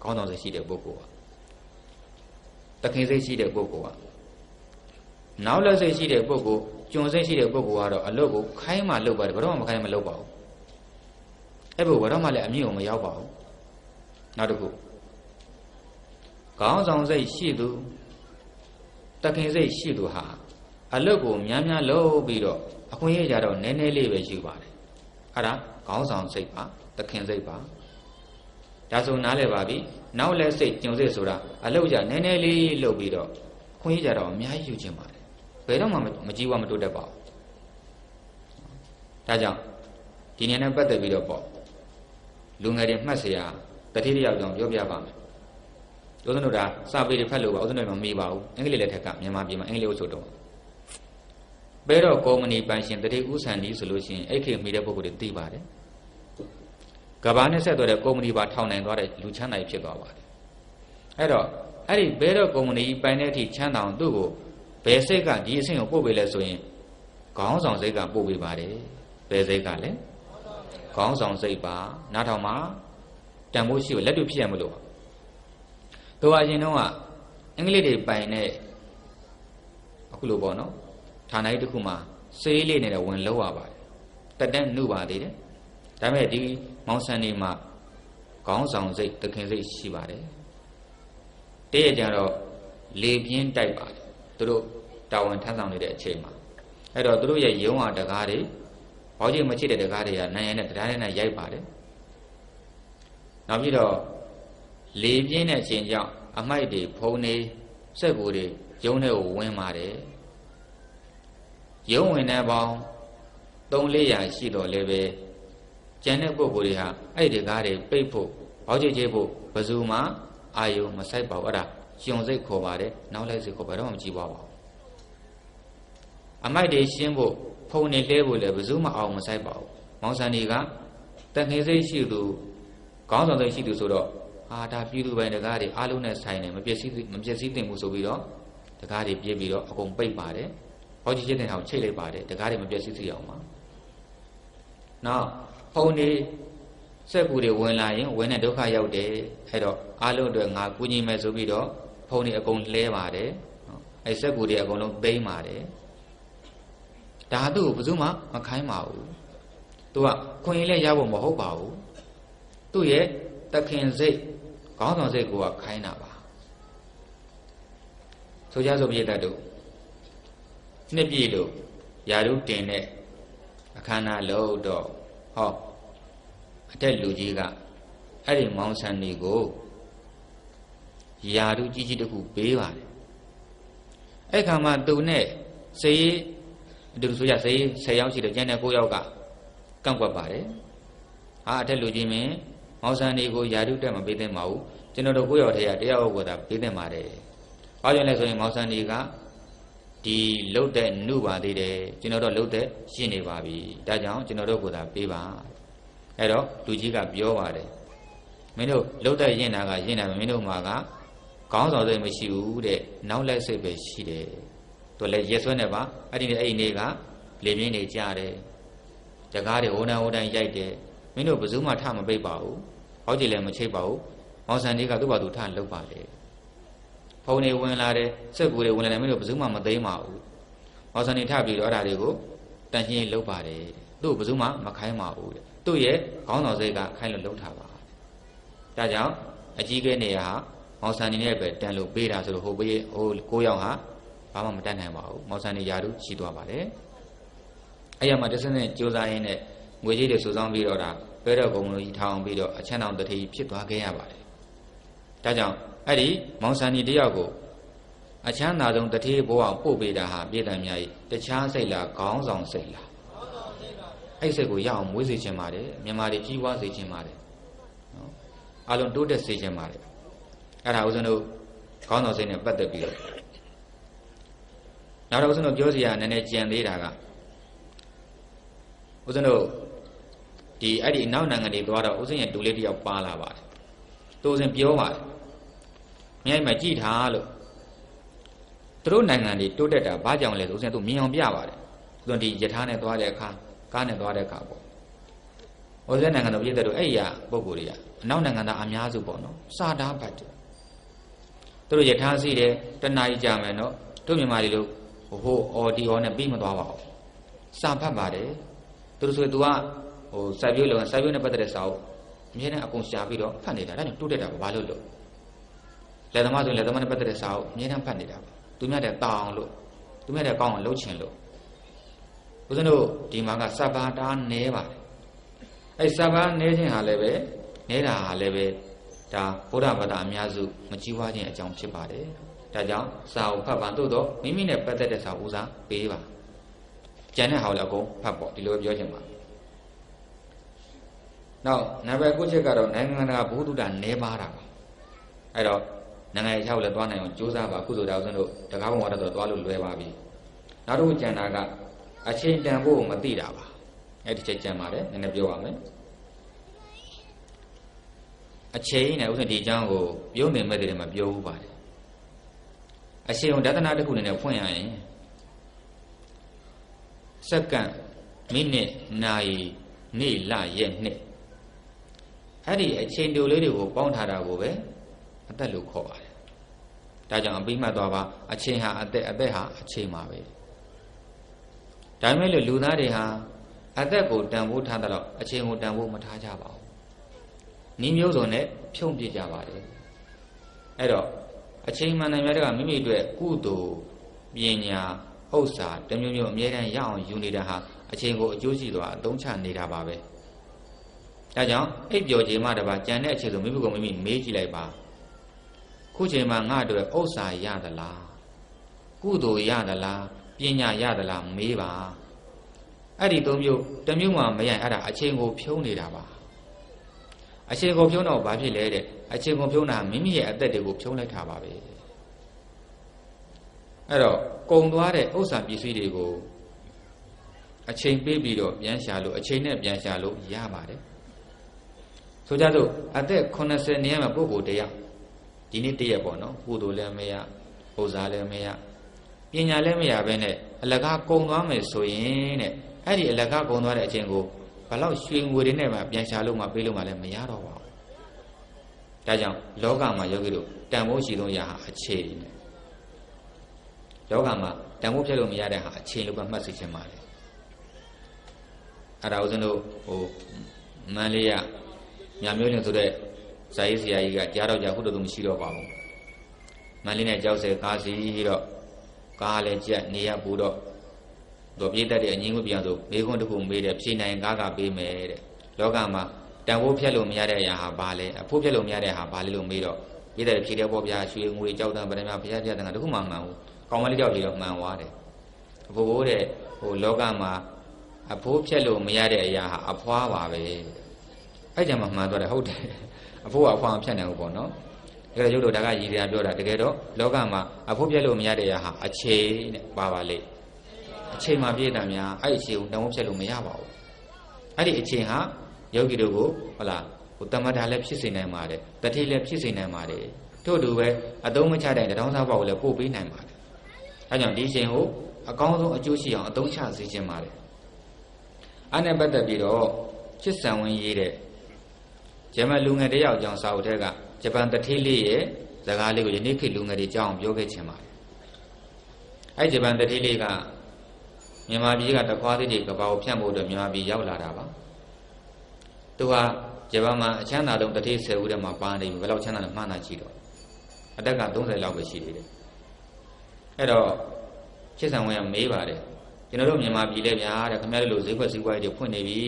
ခေါင်းဆောင်စိတ်ရှိတဲ့ပုဂ္ဂိုလ်ကတခင်စိတ်ရှိတဲ့ပုဂ္ဂိုလ်ကနောက်လက်စိတ်ရှိတဲ့ပုဂ္ဂိုလ်ကျွံစိတ်ရှိတဲ့ပုဂ္ဂိုလ်ကတော့အလုတ်ကိုခိုင်းမှလုတ်ပါတယ်ဘယ်တော့မှမခိုင်းမလုတ်ပါဘူးအဲ့ဘယ်တော့မှလည်းအမြင့်အောင်မရောက်ပါဘူးနောက်တစ်ခုခေါင်းဆောင်စိတ်ရှိသူတခင်စိတ်ရှိသူဟာအလုတ်ကိုများများလုပ်ပြီးတော့အခွင့်အရေးကြတော့နည်းနည်းလေးပဲယူပါတယ်အဲ့ဒါခေါင်းဆောင်စိတ်ပါတခင်စိတ်ပါဒါဆိုနားလည်ပါပြီနောက်လက်စိတ်ကျုံစိတ်ဆိုတာအလုတ်ကြနည်းနည်းလေးလုပ်ပြီးတော့ခွင့်ရကြတော့အများကြီးယူခြင်းပါတယ်ဘယ်တော့မှမကြည့်ဝမတိုးတတ်ပါဘူးဒါကြောင့်ဒီနေ့နဲ့ပတ်သက်ပြီးတော့ပေါ့လူငယ်တွေမှတ်เสียတတိယယောက်ကြောင့်ပြောပြပါမယ်ဥဒ္ဒနုတာစာပေတွေဖတ်လို့ပါဥဒ္ဒနုမမေးပါဘူးအင်္ဂလိပ်လက်ထက်ကမြန်မာပြည်မှာအင်္ဂလိပ်အုပ်ချုပ်တော့ဘယ်တော့ကုမ္ပဏီပိုင်ရှင်တတိဥဆန်ဒီဆိုလို့ရှိရင်အဲ့ခေတ်မိတဲ့ပုဂ္ဂိုလ်တွေသိပါတယ်ကဘာနဲ့ဆက်သွယ်တဲ့ကုမ္ပဏီပါထောင်နိုင်သွားတဲ့လူချမ်းသာကြီးဖြစ်သွားပါတယ်အဲ့တော့အဲ့ဒီဘယ်တော့ကုမ္ပဏီပိုင်တဲ့အထိချမ်းသာအောင်သူ့ကိုဘယ်စိတ်ကဒီအဆင့်ကိုပို့ပေးလဲဆိုရင်ခေါင်းဆောင်စိတ်ကပို့ပေးပါတယ်ဘယ်စိတ်ကလဲ ခေါင်းဆောင်စိတ်ပါနားထောင်မှာတန်ဖိုးရှိကိုလက်တွေ့ဖြစ်ရမလို့သူကအရင်တော့ကအင်္ဂလိပ်တွေပိုင်တဲ့အခုလိုပေါ့နော်ဌာနကြီးတစ်ခုမှာစေးလေးနဲ့ဝင်လောက်ရပါတယ်တက်တန်းနှုပါသေးတယ်ဒါပေမဲ့ဒီမောင်ဆန်နေမှာခေါင်းဆောင်စိတ်တခင်စိတ်ရှိပါတယ်တည့်ရကြတော့လေပြင်းတိုက်ပါတယ်သူတို့တာဝန်ထမ်းဆောင်နေတဲ့အချိန်မှာအဲ့တော့သူတို့ရဲ့ရုံးအားတကားတွေဘောကြီးမချစ်တဲ့တကားတွေကနိုင်ရတဲ့တရားနဲ့ရိုက်ပါတယ်နောက်ပြီးတော့လေပြင်းတဲ့အချိန်ကြောင့်အမိုက်တွေဖုံးနေစက်ကူတွေရုံးထဲကိုဝင်ပါတယ်ရုံးဝင်တဲ့ပေါင်း300-400ရှိတော့လည်းပဲကျန်တဲ့ပုဂ္ဂိုလ်တွေဟာအဲ့ဒီကားတွေပိတ်ဖို့ဘောကြီးကြီးဖို့ဘယ်သူမှအာယုံမဆိုင်ပါဘူးအဲ့ဒါရှင်စိတ်ခေါ်ပါတယ်နောက်လိုက်စိတ်ခေါ်ပါတော့မကြည့်ပါဘူးအမိုက်တွေရှင်းဖို့ဖုံနေလဲဖို့လည်းဘယ်သူမှအောင်မဆိုင်ပါဘူးမောင်ဆန်ဒီကတန်ခေစိတ်ရှိသူခေါင်းဆောင်စိတ်ရှိသူဆိုတော့ဒါပြည်သူပိုင်တကားတွေအားလုံးနဲ့ဆိုင်တယ်မပျက်စီးတင်မှုဆိုပြီးတော့တကားတွေပြည့်ပြီးတော့အကုန်ပိတ်ပါတယ်ဘောကြီးချင်းတဲ့ထောင်ချိတ်လိုက်ပါတယ်တကားတွေမပျက်စီးအောင်ပါနောက်ဖုံနေစက်ကူတွေဝင်လာရင်ဝင်တဲ့ဒုက္ခရောက်တယ်အဲ့တော့အားလုံးအတွက်ငါကူညီမယ်ဆိုပြီးတော့ဖုံနေအကုန်လှဲပါတယ်အဲ့စက်ကူတွေအကုန်လုံးသိမ်းပါတယ်ဒါသူ့ကိုဘယ်သူမှမခိုင်းပါဘူးသူကခွင့်ရလဲရဖို့မဟုတ်ပါဘူးသူ့ရဲ့တခင်စိတ်ခေါင်းဆောင်စိတ်ကိုခိုင်းတာပါဆိုကြဆိုပြည့်တတ်တို့နှစ်ပြည့်လို့ယာရုတင်တဲ့အခမ်းအနားလို့တော့ဟောအတက်လူကြီးကအဲ့ဒီမောင်ဆန်ဒီကိုယာရုကြီးကြီးတခုပေးပါတယ်အဲ့ခါမှာသူနဲ့စေးဒီလိုဆိုရစေး10ယောက်ရှိတယ်ကျန်တဲ့9ယောက်ကကန့်ကွက်ပါတယ်အတက်လူကြီးမင်းမောင်ဆန်ဒီကိုယာရုတက်မပေးသင့်ပါဘူးကျွန်တော်တို့9ယောက်ထဲက1ယောက်ကိုသာပေးသင့်ပါတယ်ဘာကြောင့်လဲဆိုရင်မောင်ဆန်ဒီကဒီလှုပ်တဲ့နှုပါသေးတယ်ကျွန်တော်တို့လှုပ်တဲ့ရှင်းနေပါပြီဒါကြောင့်ကျွန်တော်တို့ကိုသာပေးပါအဲ့တော့လူကြီးကပြောပါတယ်မင်းတို့လှုပ်တဲ့ရင်နာကရင်နာမင်းတို့မှာကခေါင်းဆောင်စိတ်မရှိဘူးတဲ့နောက်လက်စိတ်ပဲရှိတယ်သူလည်းရက်ဆွဲနေပါအဲ့ဒီနေ့ကလေပြင်းနေကြတယ်တကားတွေဟိုးတိုင်းရိုက်တယ်မင်းတို့ဘယ်သူမှထမပိတ်ပါဘူးဟောကြည့်လည်းမချိတ်ပါဘူးမောင်ဆန်ဒီကသူ့ဘာသူထလှုပ်ပါတယ်ဖုံနေဝင်လာတယ်စက်ကူတွေဝင်လာတယ်မင်းတို့ဘယ်သူမှမသိမ်းပါဘူးမောင်ဆန်ဒီထပြီးတော့အဲ့ဒါတွေကိုတန်ရှင်းလှုပ်ပါတယ်သူ့ဘယ်သူမှမခိုင်းပါဘူးတဲ့သူ့ရဲ့ခေါင်းဆောင်စိတ်ကခိုင်းလို့လှုပ်ထားပါဒါကြောင့်အကြီးကဲနေရာမောင်ဆန်ဒီနဲ့ပဲတန်လို့ပေးတာဆိုတော့ဟို9ယောက်ဟာဘာမှမတတ်နိုင်ပါဘူးမောင်ဆန်ဒီယာတို့ရှိသွားပါတယ်အဲ့ရမှာတစနဲ့ကြိုးစားရင်းနဲ့ငွေကြီးတွေစုဆောင်းပြီးတော့ဒါပဲတော့ကုံလို့ကြီးထောင်ပြီးတော့အချမ်းတော်တတိဖြစ်သွားခဲ့ရပါတယ်ဒါကြောင့်အဲ့ဒီမောင်ဆန်ဒီတယောက်ကိုအချမ်းသာဆုံးတတိဘိုးအောင်ပို့ပေးတာဟာပြည်တံများကြီးတခြားစိတ်လားခေါင်းဆောင်စိတ်လားအဲ့စိတ်ကိုရအောင်မွေးစေခြင်းပါတယ်မြန်မာတွေကြီးပွားစေခြင်းပါတယ်နော်အလုံးတိုးတက်စေခြင်းပါတယ်အဲ့ဒါဦးဇင်းတို့ခေါင်းဆောင်စိတ်နဲ့ပတ်သက်ပြီးတော့နောက်တော့ဦးဇင်းတို့ပြောစရာနည်းနည်းကြံသေးတာကဦးဇင်းတို့ဒီအဲ့ဒီအနောက်နိုင်ငံတွေသွားတော့ဦးဇင်းရဲ့တူလေးတယောက်ပါလာပါတယ်သူဦးဇင်းပြောပါတယ်မြိုက်မှာကြည်ထားလို့သူတို့နိုင်ငံတွေတိုးတက်တာဘာကြောင့်လဲဆိုဦးဇင်းတို့မြင်အောင်ပြပါတယ်ဦးဇင်းဒီယထာနဲ့သွားတဲ့အခါကားနဲ့သွားတဲ့အခါပေါ့ဦးဇင်းနိုင်ငံတော်ပြည်သက်တို့အဲ့ရပုံကိုယ်တွေကအနောက်နိုင်ငံသားအများစုပေါ့နော်စာသားဘတ်တယ်သူတို့ယထာစီးတယ်တဏှာကြီးကြမယ်နော်တို့မြန်မာတွေလို့ဟိုအော်ဒီအော်နဲ့ပြီးမသွားပါဘူးစာဖတ်ပါတယ်သူတို့ဆိုသူကစိုက်ပျိုးလုံစိုက်ပျိုးနဲ့ပတ်သက်တဲ့စာအုပ်အမြဲတမ်းအကုန်ရှာပြီးတော့ဖတ်နေတာဒါကြောင့်တိုးတက်တာဘာလို့လက်သမားဆိုလက်သမားနဲ့ပတ်သက်တဲ့စာအုပ်အမြဲတမ်းဖတ်နေတာပါသူများတဲ့တောင်းလို့သူများတဲ့ကောင်းအောင်လှုပ်ချင်လို့ဦးဇင်းတို့ဒီမှာကစပ်ပါတာနဲပါတယ်အဲ့စပ်ပါနဲခြင်းဟာလည်းပဲနဲတာဟာလည်းပဲဒါဘုရားဘာသာအများစုမကြီးပွားခြင်းအကြောင်းဖြစ်ပါတယ်ဒါကြောင့်စာအုပ်ဖတ်ပါတို့တော့မိမိနဲ့ပတ်သက်တဲ့စာဦးစားပေးပါကျန်တဲ့ဟာလည်းအကုန်ဖတ်ပေါ့ဒီလိုပြောချင်ပါနောက်နံပါတ်9ချက်ကတော့နိုင်ငံတကာဘုဒ္ဓတာနဲပါတာပါအဲ့တော့နိုင်ငံရေး၆လည်းသွားနိုင်အောင်ကြိုးစားပါခုဆိုတာဦးဇင်းတို့တကားဘုံဝါဒတော့သွားလို့လွယ်ပါပြီနောက်တစ်ခုကျန်တာကအချိန်တန်ဖို့မသိတာပါအဲ့ဒီချက်ကျန်ပါတယ်နည်းနည်းပြောပါမယ်အချိန်နဲ့ဦးဇင်းဒီအကြောင်းကိုပြုံးနေမဲ့တဲ့မှာပြောဦးပါတယ်အချိန်ုံဒသနာတစ်ခုနဲ့ဖွင့်ရရင်စက္ကန့်မိနစ်နာရီ နေ့လရက်နှစ်အဲ့ဒီအချိန်တိုလေးတွေကိုပေါင်းထားတာကိုပဲအသက်လို့ခေါ်ပါတယ်ဒါကြောင့်အပြီးမှတ်သွားပါအချိန်ဟာအသက်ဟာအချိန်ပါပဲဒါပေမဲ့လူသားတွေဟာအသက်ကိုတန်ဖိုးထားတဲ့တော့အချိန်ကိုတန်ဖိုးမထားကြပါဘူးဤမျိုးစုံနဲ့ဖြုံးပြကြပါတယ်အဲ့တော့အချိန်မှန်တယ်များတဲ့ကမိမိအတွက်ကုသိုလ်ပညာဥစ္စာတမျိုးမျိုးအမြဲတမ်းရအောင်ယူနေတာဟာအချိန်ကိုအကျိုးရှိသွားအသုံးချနေတာပါပဲဒါကြောင့်အိပ်ပျော်ခြင်းမှတပါကြံတဲ့အချိန်ဆိုမိမိကိုမိမိမေးကြည့်လိုက်ပါခုချိန်မှာငါတို့ဥစ္စာရသလားကုသိုလ်ရသလားပညာရသလားမေးပါအဲ့ဒီသုံးမျိုးတမျိုးမှမရရင်အဲ့ဒါအချိန်ကိုဖြုံးနေတာပါအချိန်ကိုဖြုံးတော့ဘာဖြစ်လဲတဲ့အချိန်ကိုဖြုံးတာမိမိရဲ့အသက်တွေကိုဖြုံးလိုက်တာပါပဲအဲ့တော့ကုံသွားတဲ့ဥစ္စာပစ္စည်းတွေကိုအချိန်ပေးပြီးတော့ပြန်ရှာလို့အချိန်နဲ့ပြန်ရှာလို့ရပါတယ်ဆိုကြစို့အသက်80နှစ်မှာပုဂ္ဂိုလ်တယောက်ဒီနေ့တရက်ပေါ့နော်ကုသိုလ်လည်းမရဥစ္စာလည်းမရပညာလည်းမရဘဲနဲ့အလကားကုံသွားမယ်ဆိုရင်တဲ့အဲ့ဒီအလကားကုံသွားတဲ့အချိန်ကိုဘလောက်ရွှေငွေတွေနဲ့မှပြန်ရှာလို့မှပေးလို့မှလည်းမရတော့ပါဘူးဒါကြောင့်လောကမှာယောဂီတို့တန်ဖိုးရှိဆုံးရာဟာအချိန်နဲ့လောကမှာတန်ဖိုးဖြတ်လို့မရတဲ့ဟာအချိန်လို့ပဲမှတ်သိချင်ပါတယ်အဲ့ဒါဦးဇင်းတို့မန္တလေးကညာမျိုးလင်းဆိုတဲ့ဇာရေးဆရာကြီးကကြားတော့ကြခုတော့မရှိတော့ပါဘူးမန္တလေးနဲ့ကြောက်စဲကားစီတော့ကားလည်းကြက်နေရပူတော့တို့ပြည့်တတ်တဲ့အငင်းကိုပြန်ဆိုမေးခွန်းတစ်ခုမေးတယ်ဖြေနိုင်ကားကပေးမယ်တဲ့လောကမှာတန်ဖိုးဖြတ်လို့မရတဲ့အရာဟာဘာလဲအဖိုးဖြတ်လို့မရတဲ့ဟာဘာလဲလို့မေးတော့ပြည့်တဲ့ဖြေတဲ့ပေါ့ဗျာရွှေငွေကြောက်တန်းဗရမဘုရားတရားတန်ကတခုမှမှန်ဘူးကောင်းမလေးကြောက်ဖြေတော့မှန်သွားတယ်အဖိုးတဲ့လောကမှာအဖိုးဖြတ်လို့မရတဲ့အရာဟာအဖွားပါပဲအဲ့ကြမှာမှန်သွားတယ်ဟုတ်တယ်အဖိုးကအဖွားဖြတ်နိုင်ဘူးပေါ့နော်ဒါကြရုပ်တော်ဒါကရည်ရပြောတာတကယ်တော့လောကမှာအဖိုးဖြတ်လို့မရတဲ့အရာဟာအချိန်နဲ့ပါလေအချိန်မှာပြည့်တယ်များအဲ့အချိန်ကိုတန်ဖိုးဖြတ်လို့မရပါဘူးအဲ့ဒီအချိန်ဟာယောဂီတို့ကိုဟုတ်လားတမ္မတာလည်းဖြစ်စေနိုင်ပါတယ်တတိလည်းဖြစ်စေနိုင်ပါတယ်ထို့တူပဲအသုံးမချတဲ့တောင်းစားပေါက်ကိုလည်းပို့ပေးနိုင်ပါတယ်အဲကြောင့်ဒီအချိန်ကိုအကောင်းဆုံးအကျိုးရှိအောင်အသုံးချစေခြင်းပါတယ်အဲ့နဲ့ပတ်သက်ပြီးတော့ချစ်ဆံဝင်ရေးတဲ့ဂျမလူငယ်တယောက်ကြောင့်စာအုပ်ထဲကဂျပန်တတိလေးရဲ့စကားလေးကိုယနေ့ခေတ်လူငယ်တွေကြောင်းပြောခဲ့ခြင်းပါတယ်အဲ့ဂျပန်တတိလေးကမြန်မာပြည်ကတခွားသေးတွေကဘာကိုဖြန့်ဖို့အတွက်မြန်မာပြည်ရောက်လာတာပါသူဟာဂျပန်မှာအချမ်းသာဆုံးတတိ10ဦးထဲမှာပါနေပြီဘယ်လောက်ချမ်းသာလဲမှန်းတာကြည့်တော့အသက်က30လောက်ပဲရှိသေးတယ်အဲ့တော့ချစ်ဆံဝင်ကမေးပါတယ်ကျွန်တော်တို့မြန်မာပြည်လဲဗျာတဲ့ခင်ဗျားတို့လိုဈေးကွက်စည်းဝါးတွေဖွင့်နေပြီ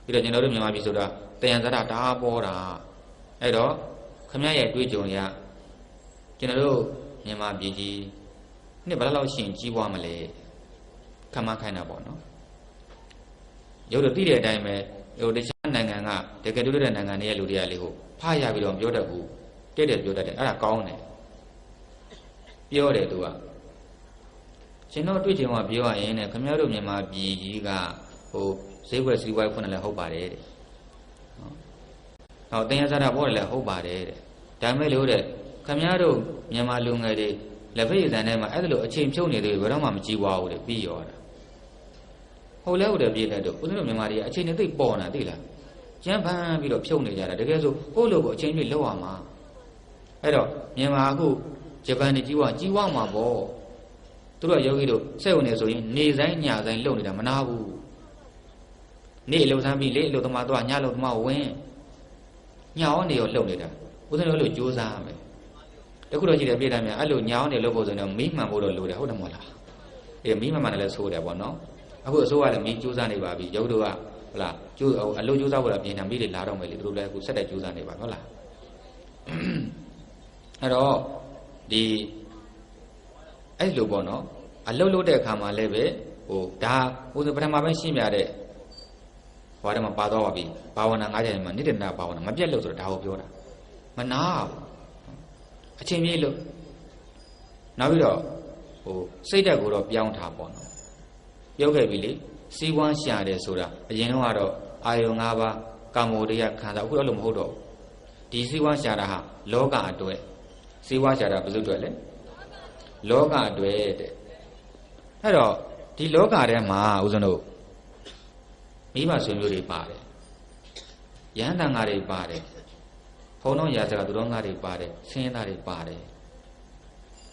ပြီးတော့ကျွန်တော်တို့မြန်မာပြည်ဆိုတာတယံဇာတာတအားပေါ်တာအဲ့တော့ခင်ဗျားရဲ့တွေးကြုံရကျွန်တော်တို့မြန်မာပြည်ကြီးနှစ်ဘယ်လောက်ရှင်ကြီးပွားမလဲခမခိုင်းတာပေါ့နော်ရုပ်တော့သိတဲ့အတိုင်းပဲတခြားနိုင်ငံကတကယ်တိုးတဲ့နိုင်ငံတွေရဲ့လူတွေကလေဖားရပြီးတော့ပြောတတ်ဘူးတဲ့ပြောတတ်တယ်အဲ့ဒါကောင်းတယ်ပြောတယ်သူကကျွန်တော်တွေ့ကြုံကပြောရရင်ခင်ဗျားတို့မြန်မာပြည်ကြီးကဈေးကွက်စည်းဝါးဖွင့်တယ်လည်းဟုတ်ပါတယ်တဲ့ဟောတင်ရစားတာပေါ်တယ်လည်းဟုတ်ပါတယ်တဲ့ဒါမဲ့လို့တဲ့ခင်ဗျားတို့မြန်မာလူငယ်တွေလက်ဖက်ရည်တန်ထဲမှာအဲ့ဒါလိုအချိန်ဖြုံးနေသေးဘယ်တော့မှမကြည့်ပါဘူးတဲ့ပြီးရောတာဟုတ်လဲဟုတ်တယ်ပြည့်တဲ့တို့ဦးဇင်းတို့မြန်မာတွေအချိန်နဲ့သိပေါ်နေတာသိလားကျန်းဖန်းပြီးတော့ဖြုံးနေကြတာတကယ်ဆိုဟိုလိုကိုအချိန်ပြည့်လောက်ရမှာအဲ့တော့မြန်မာအခုဂျပန်တွေကြီးဝမှာပေါ့သူတို့ယောဂီတို့စိတ်ဝင်နေဆိုရင်နေဆိုင်ညဆိုင်လုံနေတာမနာဘူးနေ့အလုပ်ဆန်းပြီးလေအလုပ်သမားတော့ညအလုပ်သမားဝင်ညောင်းနေရောလှုပ်နေတာဦးဇင်းတို့လို့ကြိုးစားရမယ်တခုတော့ရှိတယ်ပြည်တယ်များအဲ့လိုညောင်းနေလို့ဖို့ဆိုရင်မီးမှန်ဖို့တော့လိုတယ်ဟုတ်တယ်မဟုတ်လားအေးမီးမှန်တယ်လည်းဆိုးတယ်ပေါ့နော်အခုအစိုးရလည်းမီးကြိုးစားနေပါပြီရုပ်တို့ကဟုတ်လားအလုပ်ကြိုးစားဖို့တော့ပြင်နေမီးတွေလာတော့မယ်လေသူတို့လည်းအခုဆက်တဲ့ကြိုးစားနေပါဟုတ်လားအဲ့တော့ဒီအဲ့လိုပေါ့နော်အလုပ်လုပ်တဲ့အခါမှာလည်းပဲဒါဦးဇင်းပထမပိုင်းရှင်းပြတဲ့ဘာတွေမှာပါတော့ပါပြီဘာဝနာ9ချက်မှာနိတ္တနာဘာဝနာမပြတ်လို့ဆိုတော့ဒါကိုပြောတာမနာဘူးအချိန်ပြည့်လို့နောက်ပြီးတော့စိတ်ဓာတ်ကိုတော့ပြောင်းထားပေါ့နော်ပြောခဲ့ပြီလေစီးပွားရှာတယ်ဆိုတာအရင်ကတော့အာယုံ၅ပါးကာမောဒိယခံစားအခုတော့လို့မဟုတ်တော့ဒီစီးပွားရှာတာဟာလောကအတွက်စီးပွားရှာတာဘယ်လိုအတွက်လဲလောကအတွက်တဲ့အဲ့တော့ဒီလောကထဲမှာဦးဇင်းတို့ မိဘဆွေမျိုးတွေပါတယ်ရဟန်းတန်ဃာတွေပါတယ်ဘုံတော်ရာဇကသူတော်ငါတွေပါတယ်ဆင်းရဲသားတွေပါတယ်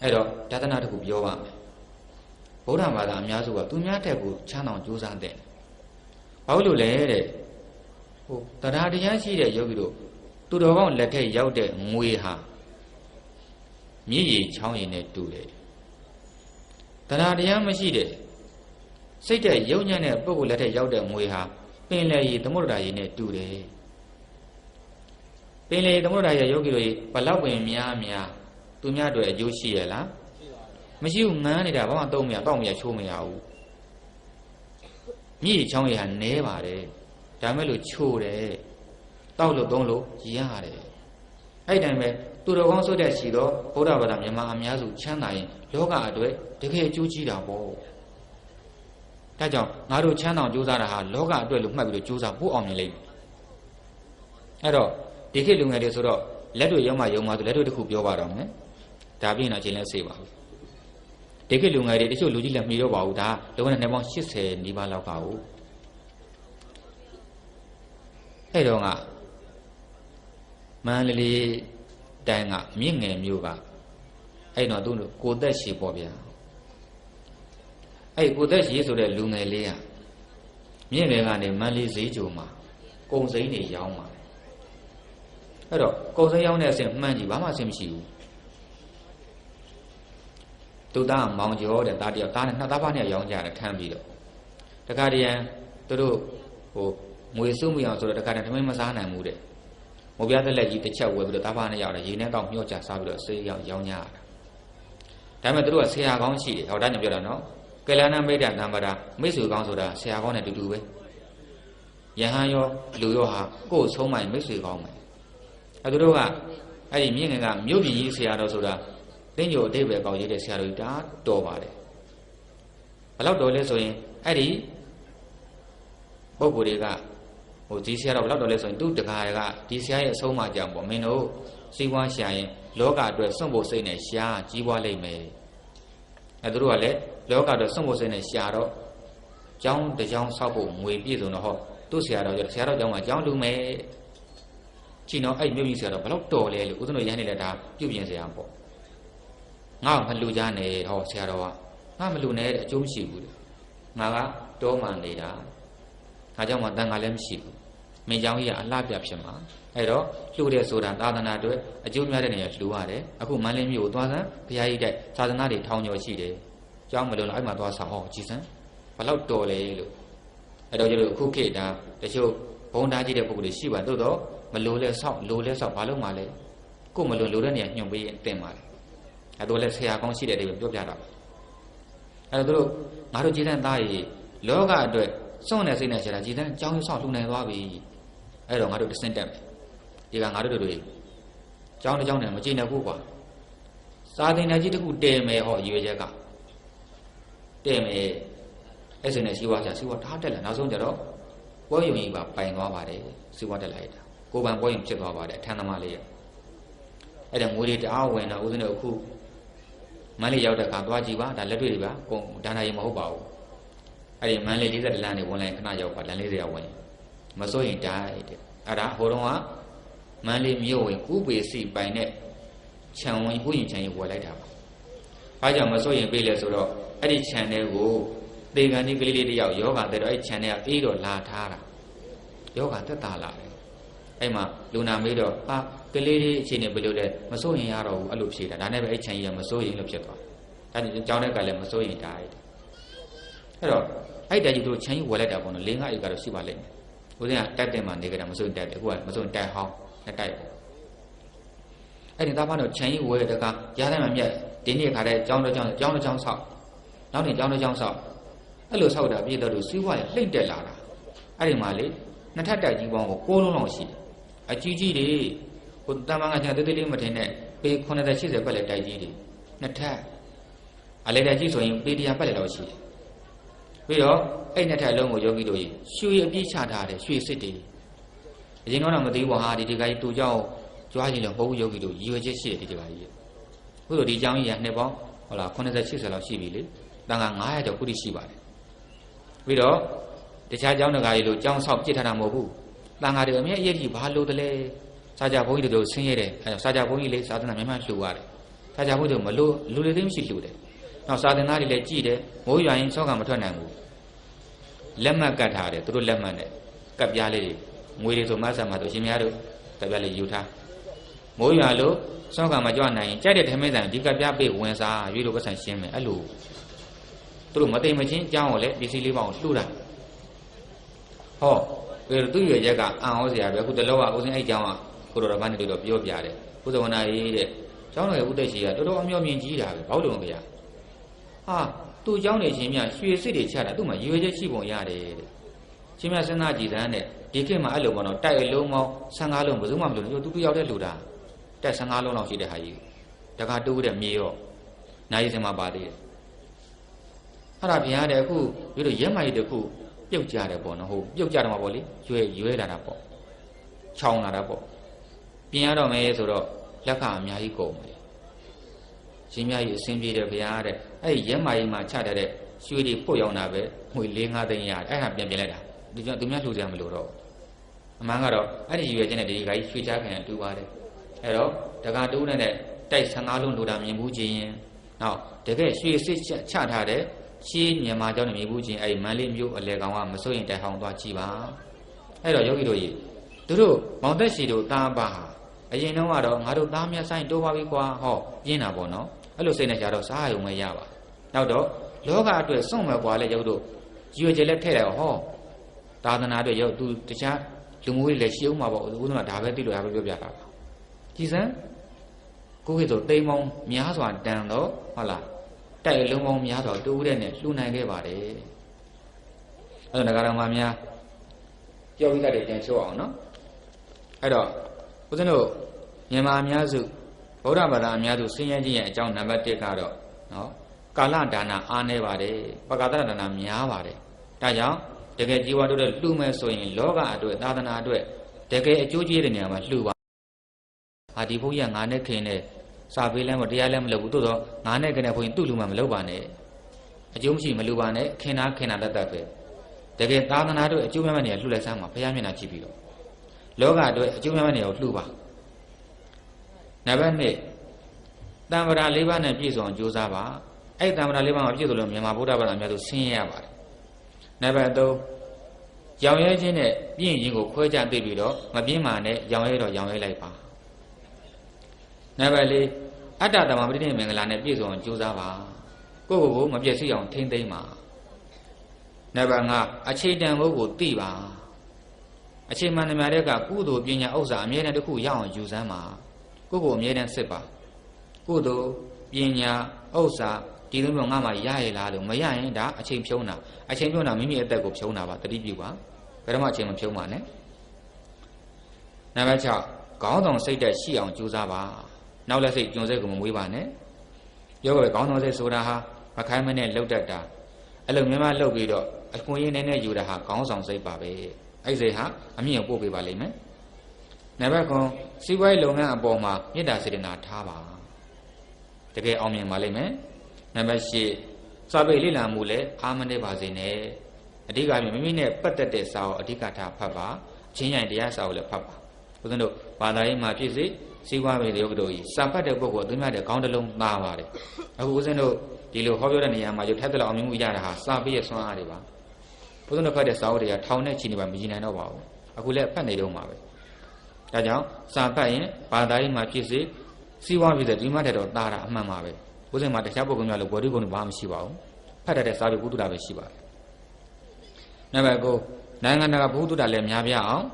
အဲ့တော့ဒါသနာတစ်ခုပြောပါမယ်ဗုဒ္ဓဘာသာအများစုကသူများတဲ့ကိုချမ်းအောင်ကြိုးစားတဲ့ဘာလို့လဲတဲ့ဟိုတရားတရားရှိတဲ့ယောဂီတို့သူတော်ကောင်းလက်ထက်ရောက်တဲ့ငွေဟာမြည်ရည်ချောင်းရည်နဲ့တူတယ်တရားတရားမရှိတဲ့စိတ်တဲ့ယုံညံ့တဲ့ပုဂ္ဂိုလ်လက်ထက်ရောက်တဲ့ငွေဟာပင်လယ်ရည်သမုဒ္ဒရာရည်နဲ့တူတယ်ပင်လယ်သမုဒ္ဒရာရည်ယောဂီတို့ဘလောက်ပင်များသူများတွေအကျိုးရှိရလားမရှိဘူးငန်းနေတာဘာမှသုံးမရတောက်မရချိုးမရဘူးမြည်ချောင်းရည်ဟာနဲပါတယ်ဒါမဲ့လို့ချိုးတယ်တောက်လို့သုံးလို့ရတယ်အဲ့တိုင်းပဲသူတော်ကောင်းဆိုတဲ့ရှိတော့ဘုရားဘာသာမြန်မာအများစုချမ်းသာရင်လောကအတွက်တကယ်အကျိုးကြီးတာပေါ့ဒါကြောင့်ငါတို့ချမ်းသာကြိုးစားတာဟာလောကအတွက်လို့မှတ်ပြီးတော့ကြိုးစားဖို့အောင်မြင်လိမ့်မယ်အဲ့တော့ဒီခေတ်လူငယ်တွေဆိုတော့လက်တွေရုံမှဆိုလက်တွေတစ်ခုပြောပါတော့မယ်ဒါပြင်တော့ချိန်လဲစေပါဘူးဒီခေတ်လူငယ်တွေတချို့လူကြီးလည်းမှီတော့ပါဘူးဒါလောကနဲ့ပေါင်း80နီးပါးလောက်ကဟုတ်အဲ့တော့ကမန္တလေးတိုင်းကမြင့်ငယ်မျိုးကအဲ့တော့သူ့ကိုသက်ရှိပေါ့ဗျာအဲ့ကိုသက်ရှိဆိုတဲ့လူငယ်လေးကမြင့်ငယ်ကနေမန္တလေးဈေးကြိုမှာကုံစိမ်းတွေရောင်းပါတယ်အဲ့တော့ကုံစိမ်းရောင်းတဲ့အဆင့်မှန်းကြည့်ဘာမှအဆင့်မရှိဘူးသူသားမောင်ကျော်တဲ့သားတယောက်သားနဲ့နှစ်သားပါးနဲ့ရောင်းကြတယ်ထမ်းပြီးတော့တခါတည်းသူတို့ဟိုငွေစုမှုအောင်ဆိုတော့တခါတည်းထမင်းမစားနိုင်ဘူးတဲ့မုတ်ပြသက်လက်ကြီးတစ်ချက်ဝယ်ပြီးတော့သားပါးနဲ့ရောက်တယ်ရေနဲ့တော့မျှော့ချစားပြီးတော့ဆေးရောင်းကြရတာဒါပေမဲ့သူတို့ကဆရာကောင်းရှိတယ်ဟောဒါညပြောတာနော်ကလနာမိတ်တန်တံပါတာမိတ်ဆွေကောင်းဆိုတာဆရာကောင်းနဲ့တူတူပဲယဟန်ရောလူရောဟာကိုယ်ဆုံးမိုင်မိတ်ဆွေကောင်းမယ်အဲသူတို့ကအဲ့ဒီမြင့်ငယ်ကမြို့ပြည်ကြီးဆရာတော်ဆိုတာတင်းညိုအတိတ်ပဲကောင်းရေးတဲ့ဆရာတော်ကြီးဒါတော်ပါတယ်ဘယ်လောက်တော်လဲဆိုရင်အဲ့ဒီပုဂ္ဂိုလ်တွေကဟိုဒီဆရာတော်ဘယ်လောက်တော်လဲဆိုရင်သူ့တကားကဒီဆရာရဲ့အဆုံးအမကြောင့်ပေါ့မင်းတို့စီးပွားရှာရင်လောကအတွက်စွန့်ဖို့စိတ်နဲ့ရှားကြီးပွားလိမ့်မယ်အဲသူတို့ကလည်းလောကအတွက်စွန့်ဖို့စိတ်နဲ့ရှားတော့ကျောင်းတစ်ကျောင်းဆောက်ဖို့ငွေပြည့်စုံတော့ဟောသူ့ဆရာတော်ကျောင်းမှာကျောင်းလူမယ်ကြည်နော်အဲ့မြို့ကြီးဆရာတော်ဘယ်လောက်တော်လဲလို့ဦးဇင်းတို့ရဟန်းနေလဲဒါပြုပြင်ဆရာပေါ့ငါမလူကြနဲ့ဟောဆရာတော်ကငါမလူနဲ့တဲ့အကျိုးမရှိဘူးတဲ့ငါကတောမှန်နေတာဒါကြောင့်မှတန်ခါလည်းမရှိဘူးမင်းเจ้าကြီးကအလှပြဖြစ်မှာအဲ့တော့လှူတဲ့ဆိုတာသာသနာအတွက်အကျိုးများတဲ့နေရာလှူရတယ်အခုမန္တလေးမြို့ကိုသွားစမ်းဘုရားကြီးတိုက်သာသနာတွေထောင်ကျော်ရှိတယ်ကျောင်းမလို့လားအဲ့မှာသွားဆောင်ဟောကြည်စမ်းဘယ်လောက်တော်လဲလို့အဲ့တော့ကျတော့အခုခေတ်ဒါတချို့ဘုံသားကြီးတဲ့ပုဂ္ဂိုလ်တွေရှိပါသို့တော့မလို့လဲဆောက်လို့လဲဆောက်ဘာလို့မှလဲကို့မလို့လိုတဲ့နေရာညွှန်ပေးရင်တင်ပါလေအဲ့တော့လဲဆရာကောင်းရှိတဲ့တွေပြောပြတာအဲ့တော့တို့ငါတို့ကြည်စမ်းသားကြီးလောကအတွက်စွန့်နေစိတ်နဲ့ရှာတာကြည်စမ်းကျောင်းဆောက်လှူနိုင်သွားပြီအဲ့တော့ငါတို့တဆင့်တက်မယ်ဒီကငါတို့တွေကျောင်းတစ်ကျောင်းနဲ့မကြည့်နိုင်ဘူးကွာစာသင်တိုင်းကြီးတစ်ခုတည်မယ်ဟောရွေချက်ကတည်မယ်အဲ့စနဲ့စီးပွားစားစီးပွားထားတက်လာနောက်ဆုံးကျတော့ပွဲယုံကြီးပါပိုင်သွားပါတယ်စီးပွားတက်လာရတာကိုယ်ပိုင်ပွဲယုံဖြစ်သွားပါတယ်အထမ်းသမားလေးရအဲ့ဒါငွေတွေတအားဝင်တော့ဦးဇင်းတို့အခုမန္တလေးရောက်တဲ့အခါသွားကြည့်ပါဒါလက်တွေ့တွေပါကုန်ဒါနာရီမဟုတ်ပါဘူးအဲ့ဒီမန္တလေး40လမ်းနေဝင်လိုက်ခဏရောက်ပါလမ်း40ရောက်ဝင်မစိုးရင်တိုက်တဲ့အဲ့ဒါဟိုတုန်းကမန္တလေးမြို့ဝင်ဥပေစီပိုင်နဲ့ခြံဝင်ဥယျာဉ်ခြံကြီးဝယ်လိုက်တာပါဘာကြောင့်မစိုးရင်ပြေးလဲဆိုတော့အဲ့ဒီခြံတွေကိုသေကန်ဒီကလေးလေးတယောက်ယောဂတဲ့တော့အဲ့ခြံတွေကအေးတော့လာထားတာယောဂသက်သာလာတယ်အဲ့မှာလူနာမေးတော့ကလေးလေးအခြေအနေဘယ်လိုလဲမစိုးရင်ရတော့ဘူးအဲ့လိုဖြေတာဒါနဲ့ပဲအဲ့ခြံကြီးကမစိုးရင်လို့ဖြစ်သွားအဲ့ဒီကြောင်းတဲ့ကလည်းမစိုးရင်တိုက်အဲ့တော့အဲ့တည်းကြီးတို့ခြံကြီးဝယ်လိုက်တာပေါ့နော်၄-၅ ဧကတော့ရှိပါလိမ့်မယ်ဦးဇင်းကတက်တဲ့မှာနေကြတာမစိုးရင်တက်တယ်အခုကမစိုးရင်တက်ဟောင်းနဲ့တိုက်ပေါ့အဲ့ဒီသားဖားတော့ခြံကြီးဝယ်တဲ့ကရားတိုင်းမှာမြက်ဒီနေ့ခါတဲ့ကျောင်းတော်ဆောက်နောက်နေ့ကျောင်းတော်ဆောက်အဲ့လိုဆောက်တာပြည်တော်တို့စီးပွားရေးလှိမ့်တက်လာတာအဲ့ဒီမှာလေနှစ်ထပ်တိုက်ကြီးပေါင်းကို6လုံးလောက်ရှိတယ်အကြီးကြီးတွေဟိုတမန်ကခြံသေးသေးလေးမထင်နဲ့ပေ80-80ပတ်လဲတိုက်ကြီးတွေနှစ်ထပ်အလဲတိုက်ကြီးဆိုရင်ပေ100ပတ်လဲလောက်ရှိတယ်ပြီးတော့အဲ့နှစ်ထပ်လုံးကိုယောဂီတို့ရွှေအပြည့်ချထားတယ်ရွှေစစ်တွေအရင်ကတော့မသိဘူးဟာဒီကကြီးတူကြောင်းကြွားရင်လည်းဘုံယောဂီတို့ရည်ရွယ်ချက်ရှိတယ်ဒီကကြီးခုလိုဒီကျောင်းကြီးကနှစ်ပေါင်းဟုတ်လား80-80လောက်ရှိပြီလေတန်ခါ900ကျော်ခုထိရှိပါတယ်ပြီးတော့တ တခြားကျောင်းတကာကြီးလိုကျောင်းဆောက်ပြစ်ထားတာမဟုတ်ဘူးတန်ဃာတွေအမြဲအရေးကြီးဘာလို့တလဲစာကြဘုန်းကြီးတို့ဆင်းရဲတယ်အဲစာကြဘုန်းကြီးလေးသာသနာမြန်မာလှူရတယ်စာကြဘုန်းကြီးတို့မလို့လူတွေသိမရှိလှူတယ်နောက်စာသင်သားတွေလည်းကြည်တယ်မိုးရွာရင်စောကမထွက်နိုင်ဘူးလက်မှတ်ကတ်ထားတယ်သူတို့လက်မှတ်နဲ့ကပ်ပြားလေးတွေငွေတွေဆိုမဆာမှာတို့ရှင်များတို့ကပ်ပြားလေးယူထားမိုးရွာလို့စောကမကြွနိုင်ရင်ကြိုက်တဲ့ထမင်းဆိုင်ဒီကပ်ပြားပေးဝင်စားရွေးလို့ပတ်ဆိုင်ရှင်းမယ်အဲ့လိုသူတို့မသိမချင်းအကြောင်းကိုလည်းပစ္စည်းလေးပေါင်းလှူတာဟောသူ့ရွယ်ချက်ကအံ့ဩစရာပဲအခုတလောကဦးစင်းအဲ့ကျောင်းကကိုတော်တော်ဘာနဲ့တို့ပြောပြတယ်ဘုဇဝနာရေးတဲ့ကျောင်းတော်ရဲ့ဥဒ္ဒေရှိကတော်တော်အမျှော်မြင်ကြီးတာပဲဘောက်လုံးဗျာဟာသူ့ကျောင်းနေချင်းမြရွှေစစ်တွေချတာသူ့မှာရွယ်ချက်ရှိပုံရတယ်တဲ့ချင်းမြစဉ်းစားကြည့်စမ်းတဲ့ဒီခေတ်မှာအဲ့လိုပေါ့နော်တိုက်အလုံးပေါင်း15လုံးဘယ်သူမှမလို့သူတူရောက်တဲ့လူတာတက်15လုံးလောက်ရှိတဲ့ဟာကြီးတခါတိုးတဲ့မြေရောနိုင်စင်မှာပါသေးတယ်အဲ့ဒါဗျာတဲ့အခုပြီးတော့ရဲမိုင်တခုပြုတ်ကြတယ်ပေါ့နော်ဟုတ်ပြုတ်ကြတယ်မှာပေါ့လေရွဲလာတာပေါ့ချောင်းလာတာပေါ့ပြင်ရတော့မယ်ဆိုတော့လက်ခအများကြီးကုန်တယ်ရှင်များကြီးအဆင်ပြေတယ်ဗျာတဲ့အဲ့ဒီရဲမိုင်မှာချတဲ့ရွှေတွေပုတ်ရောက်တာပဲငွေ4-5သိန်းရတယ်အဲ့ဒါပြန်လိုက်တာဒီကြောင့်သူများလှူကြမလို့တော့အမှန်ကတော့အဲ့ဒီရွယ်ချင်းနဲ့ဒီကကြီးရွှေချခံတူပါတယ်အဲ့တော့တကားတူးနဲ့တိုက်15လုံးလှူတာမြင်ဘူးချင်းနောက်တကယ်ရွှေစစ်ချထားတဲ့ရှင်းမြန်မာကျောင်းနေမြင်ဘူးချင်းအဲ့ဒီမန္တလေးမြို့အလဲကောင်ကမစိုးရင်တိုင်ဟောင်းသွားကြည့်ပါအဲ့တော့ယောဂီတို့ကြီးသူတို့မောင်သက်ရှိတို့သားပါအရင်တော့ကတော့ငါတို့သားမြတ်ဆိုင်တိုးပါပြီကွာဟောပြင်းတာပေါ့နော်အဲ့လိုစိတ်နဲ့ကြတော့စားရုံပဲရပါနောက်တော့လောကအတွက်စွန့်မဲ့ကွာလဲယောဂီတို့ရွေကျလက်ထည့်တယ်ဟောသာသနာအတွက်ယောသူတခြားလူမျိုးတွေလည်းရှိအောင်မှာပေါ့ဦးဇင်းကဒါပဲသိလို့ဒါပဲပြောပြတာပါကြည်စမ်းကိုခေတ်ဆိုတိမ်မောင်းများစွာတန်တော့ဟုတ်လားတိုက်လုံးပေါင်းများစွာတူးတဲ့နဲ့လှူနိုင်ခဲ့ပါတယ်အဲ့တော့ငါတော်မှာများကြောက်ရတဲ့ပြန်ချိုးအောင်နော်အဲ့တော့ဦးဇင်းတို့မြန်မာအများစုဗုဒ္ဓဘာသာအများစုဆင်းရဲခြင်းရဲ့အကြောင်းနံပါတ်1ကတော့နော်ကာလဒါနအားနေပါတယ်ပက္ခတရဒါနများပါတယ်ဒါကြောင့်တကယ်ជីវတို့တဲ့လှူမယ်ဆိုရင်လောကအတွက်သာသနာအတွက်တကယ်အကျိုးကျေးတဲ့နေရာမှာလှူပါဟာဒီဘုန်းကြီးကငါနဲ့ခင်နဲ့စာပေးလဲမတရားလဲမလုပ်ဘူးသို့တော့ငါနဲ့ခင်နဲ့ဘုန်းကြီးသူ့လူမှမလုပ်ပါနဲ့အကျိုးမရှိမလှူပါနဲ့ခင်တာတတ်ပဲတကယ်သာသနာအတွက်အကျိုးများမဲ့နေရာလှူလိုက်စမ်းပါဘုရားမျက်နှာကြည့်ပြီးတော့လောကအတွက်အကျိုးများမဲ့နေရာကိုလှူပါနံပါတ်2တံ္ဍရာ4ပါးနဲ့ပြည့်စုံအောင်ကြိုးစားပါအဲ့တံ္ဍရာ4ပါးမှာပြည့်စုံလို့မြန်မာဗုဒ္ဓဘာသာအများစုဆင်းရဲရပါတယ်နံပါတ်3ရောင်ရဲခြင်းနဲ့ပြင်းခြင်းကိုခွဲခြားသိပြီးတော့မပြင်းမာနဲ့ရောင်ရဲတော့ရောင်ရဲလိုက်ပါနံပါတ်4အတ္တသမပဋိဋိမင်္ဂလာနဲ့ပြည့်စုံအောင်ကြိုးစားပါကိုယ့်ကိုယ်ကိုမပြည့်စုံအောင်ထိမ့်သိမ်းပါနံပါတ်5အချိန်တန်ဖို့ကိုသိပါအချိန်မှန်များတဲ့ကကုသိုလ်ပညာဥစ္စာအမြဲတမ်းတစ်ခုရအောင်ယူစမ်းပါကိုယ့်ကိုယ်အမြဲတမ်းစစ်ပါကုသိုလ်ပညာဥစ္စာဒီလိုမျိုးငါမှရရလားလို့မရရင်ဒါအချိန်ဖြုံးတာမိမိအသက်ကိုဖြုံးတာပါတတိပြုပါဘယ်တော့မှအချိန်မဖြုံးပါနဲ့နံပါတ်6ခေါင်းဆောင်စိတ်တက်ရှိအောင်ကြိုးစားပါနောက်လက်စိတ်ကျွန်စိတ်ကိုမမွေးပါနဲ့ပြောပဲခေါင်းဆောင်စိတ်ဆိုတာဟာမခိုင်းမနဲ့လှုပ်တတ်တာအဲ့လိုမြန်မာလှုပ်ပြီးတော့အခွင့်အရေးနဲ့ယူတာဟာခေါင်းဆောင်စိတ်ပါပဲအဲ့စိတ်ဟာအမြင့်ကိုပို့ပေးပါလိမ့်မယ်နံပါတ်9စီးပွားရေးလုပ်ငန်းအပေါ်မှာမေတ္တာစေတနာထားပါတကယ်အောင်မြင်ပါလိမ့်မယ်နံပါတ်10စာပေလေ့လာမှုလည်းအားမနည်းပါစေနဲ့အဓိကမိမိနဲ့ပတ်သက်တဲ့စာကိုအဓိကထားဖတ်ပါချင်းရိုင်တရားစာကိုလည်းဖတ်ပါဦးဇင်းတို့ဘာသာရေးမှာဖြစ်စေစီးပွားရေးယောဂတို့ကြီးစာဖတ်တဲ့ပုဂ္ဂိုလ်အသွင်များတဲ့ခေါင်းတစ်လုံးသားပါတယ်အခုဦးဇင်းတို့ဒီလိုဟောပြောတဲ့နေရာမှာရုပ်ထက်တဲ့လောက်အောင်မြင်မှုရတာဟာစာပေရဲ့စွမ်းအားတွေပါဦးဇင်းတို့ဖတ်တဲ့စာအုပ်တွေကထောင်နဲ့ချီနေပါမကြည့်နိုင်တော့ပါဘူးအခုလည်းဖတ်နေတော့မှာပဲဒါကြောင့်စာဖတ်ရင်ဘာသာရေးမှာဖြစ်စေစီးပွားဖြစ်စေဒီမှာတဲ့တော့သားတာအမှန်ပါပဲဦးဇင်းမှာတခြားပုဂ္ဂိုလ်များလို့ဘောဓိကုံဘာမှမရှိပါဘူးဖတ်တဲ့စာပေဘုဒ္ဓတာပဲရှိပါတယ်နံပါတ်9နိုင်ငံတကာဘုဒ္ဓတာလည်းများပြားအောင်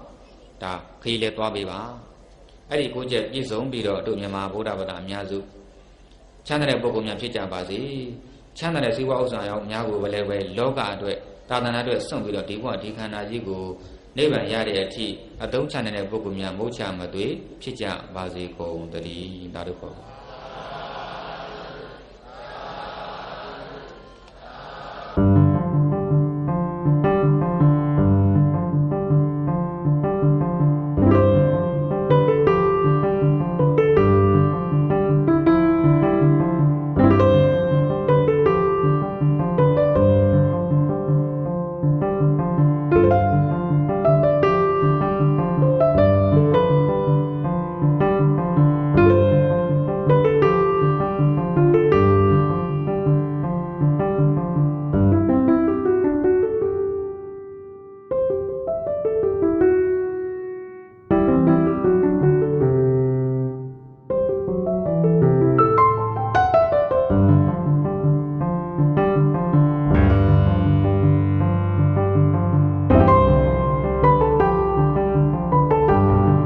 ဒါခရီးလဲသွားပေးပါအဲ့ဒီကိုချက်ပြည့်စုံပြီးတော့တို့မြန်မာဗုဒ္ဓဘာသာအများစုချမ်းသာတဲ့ပုဂ္ဂိုလ်များဖြစ်ကြပါစေချမ်းသာတဲ့ဇီဝဥစ္စာရောများကိုပဲလောကအတွက်သာသနာအတွက်စွန့်ပြီးတော့ဒီဘဝဒီခန္ဓာကြီးကိုနိဗ္ဗာန်ရတဲ့အထိအသုံးချနိုင်တဲ့ပုဂ္ဂိုလ်များမိုးချမသွေဖြစ်ကြပါစေကုန်သတည်းဒါတို့ခေါ်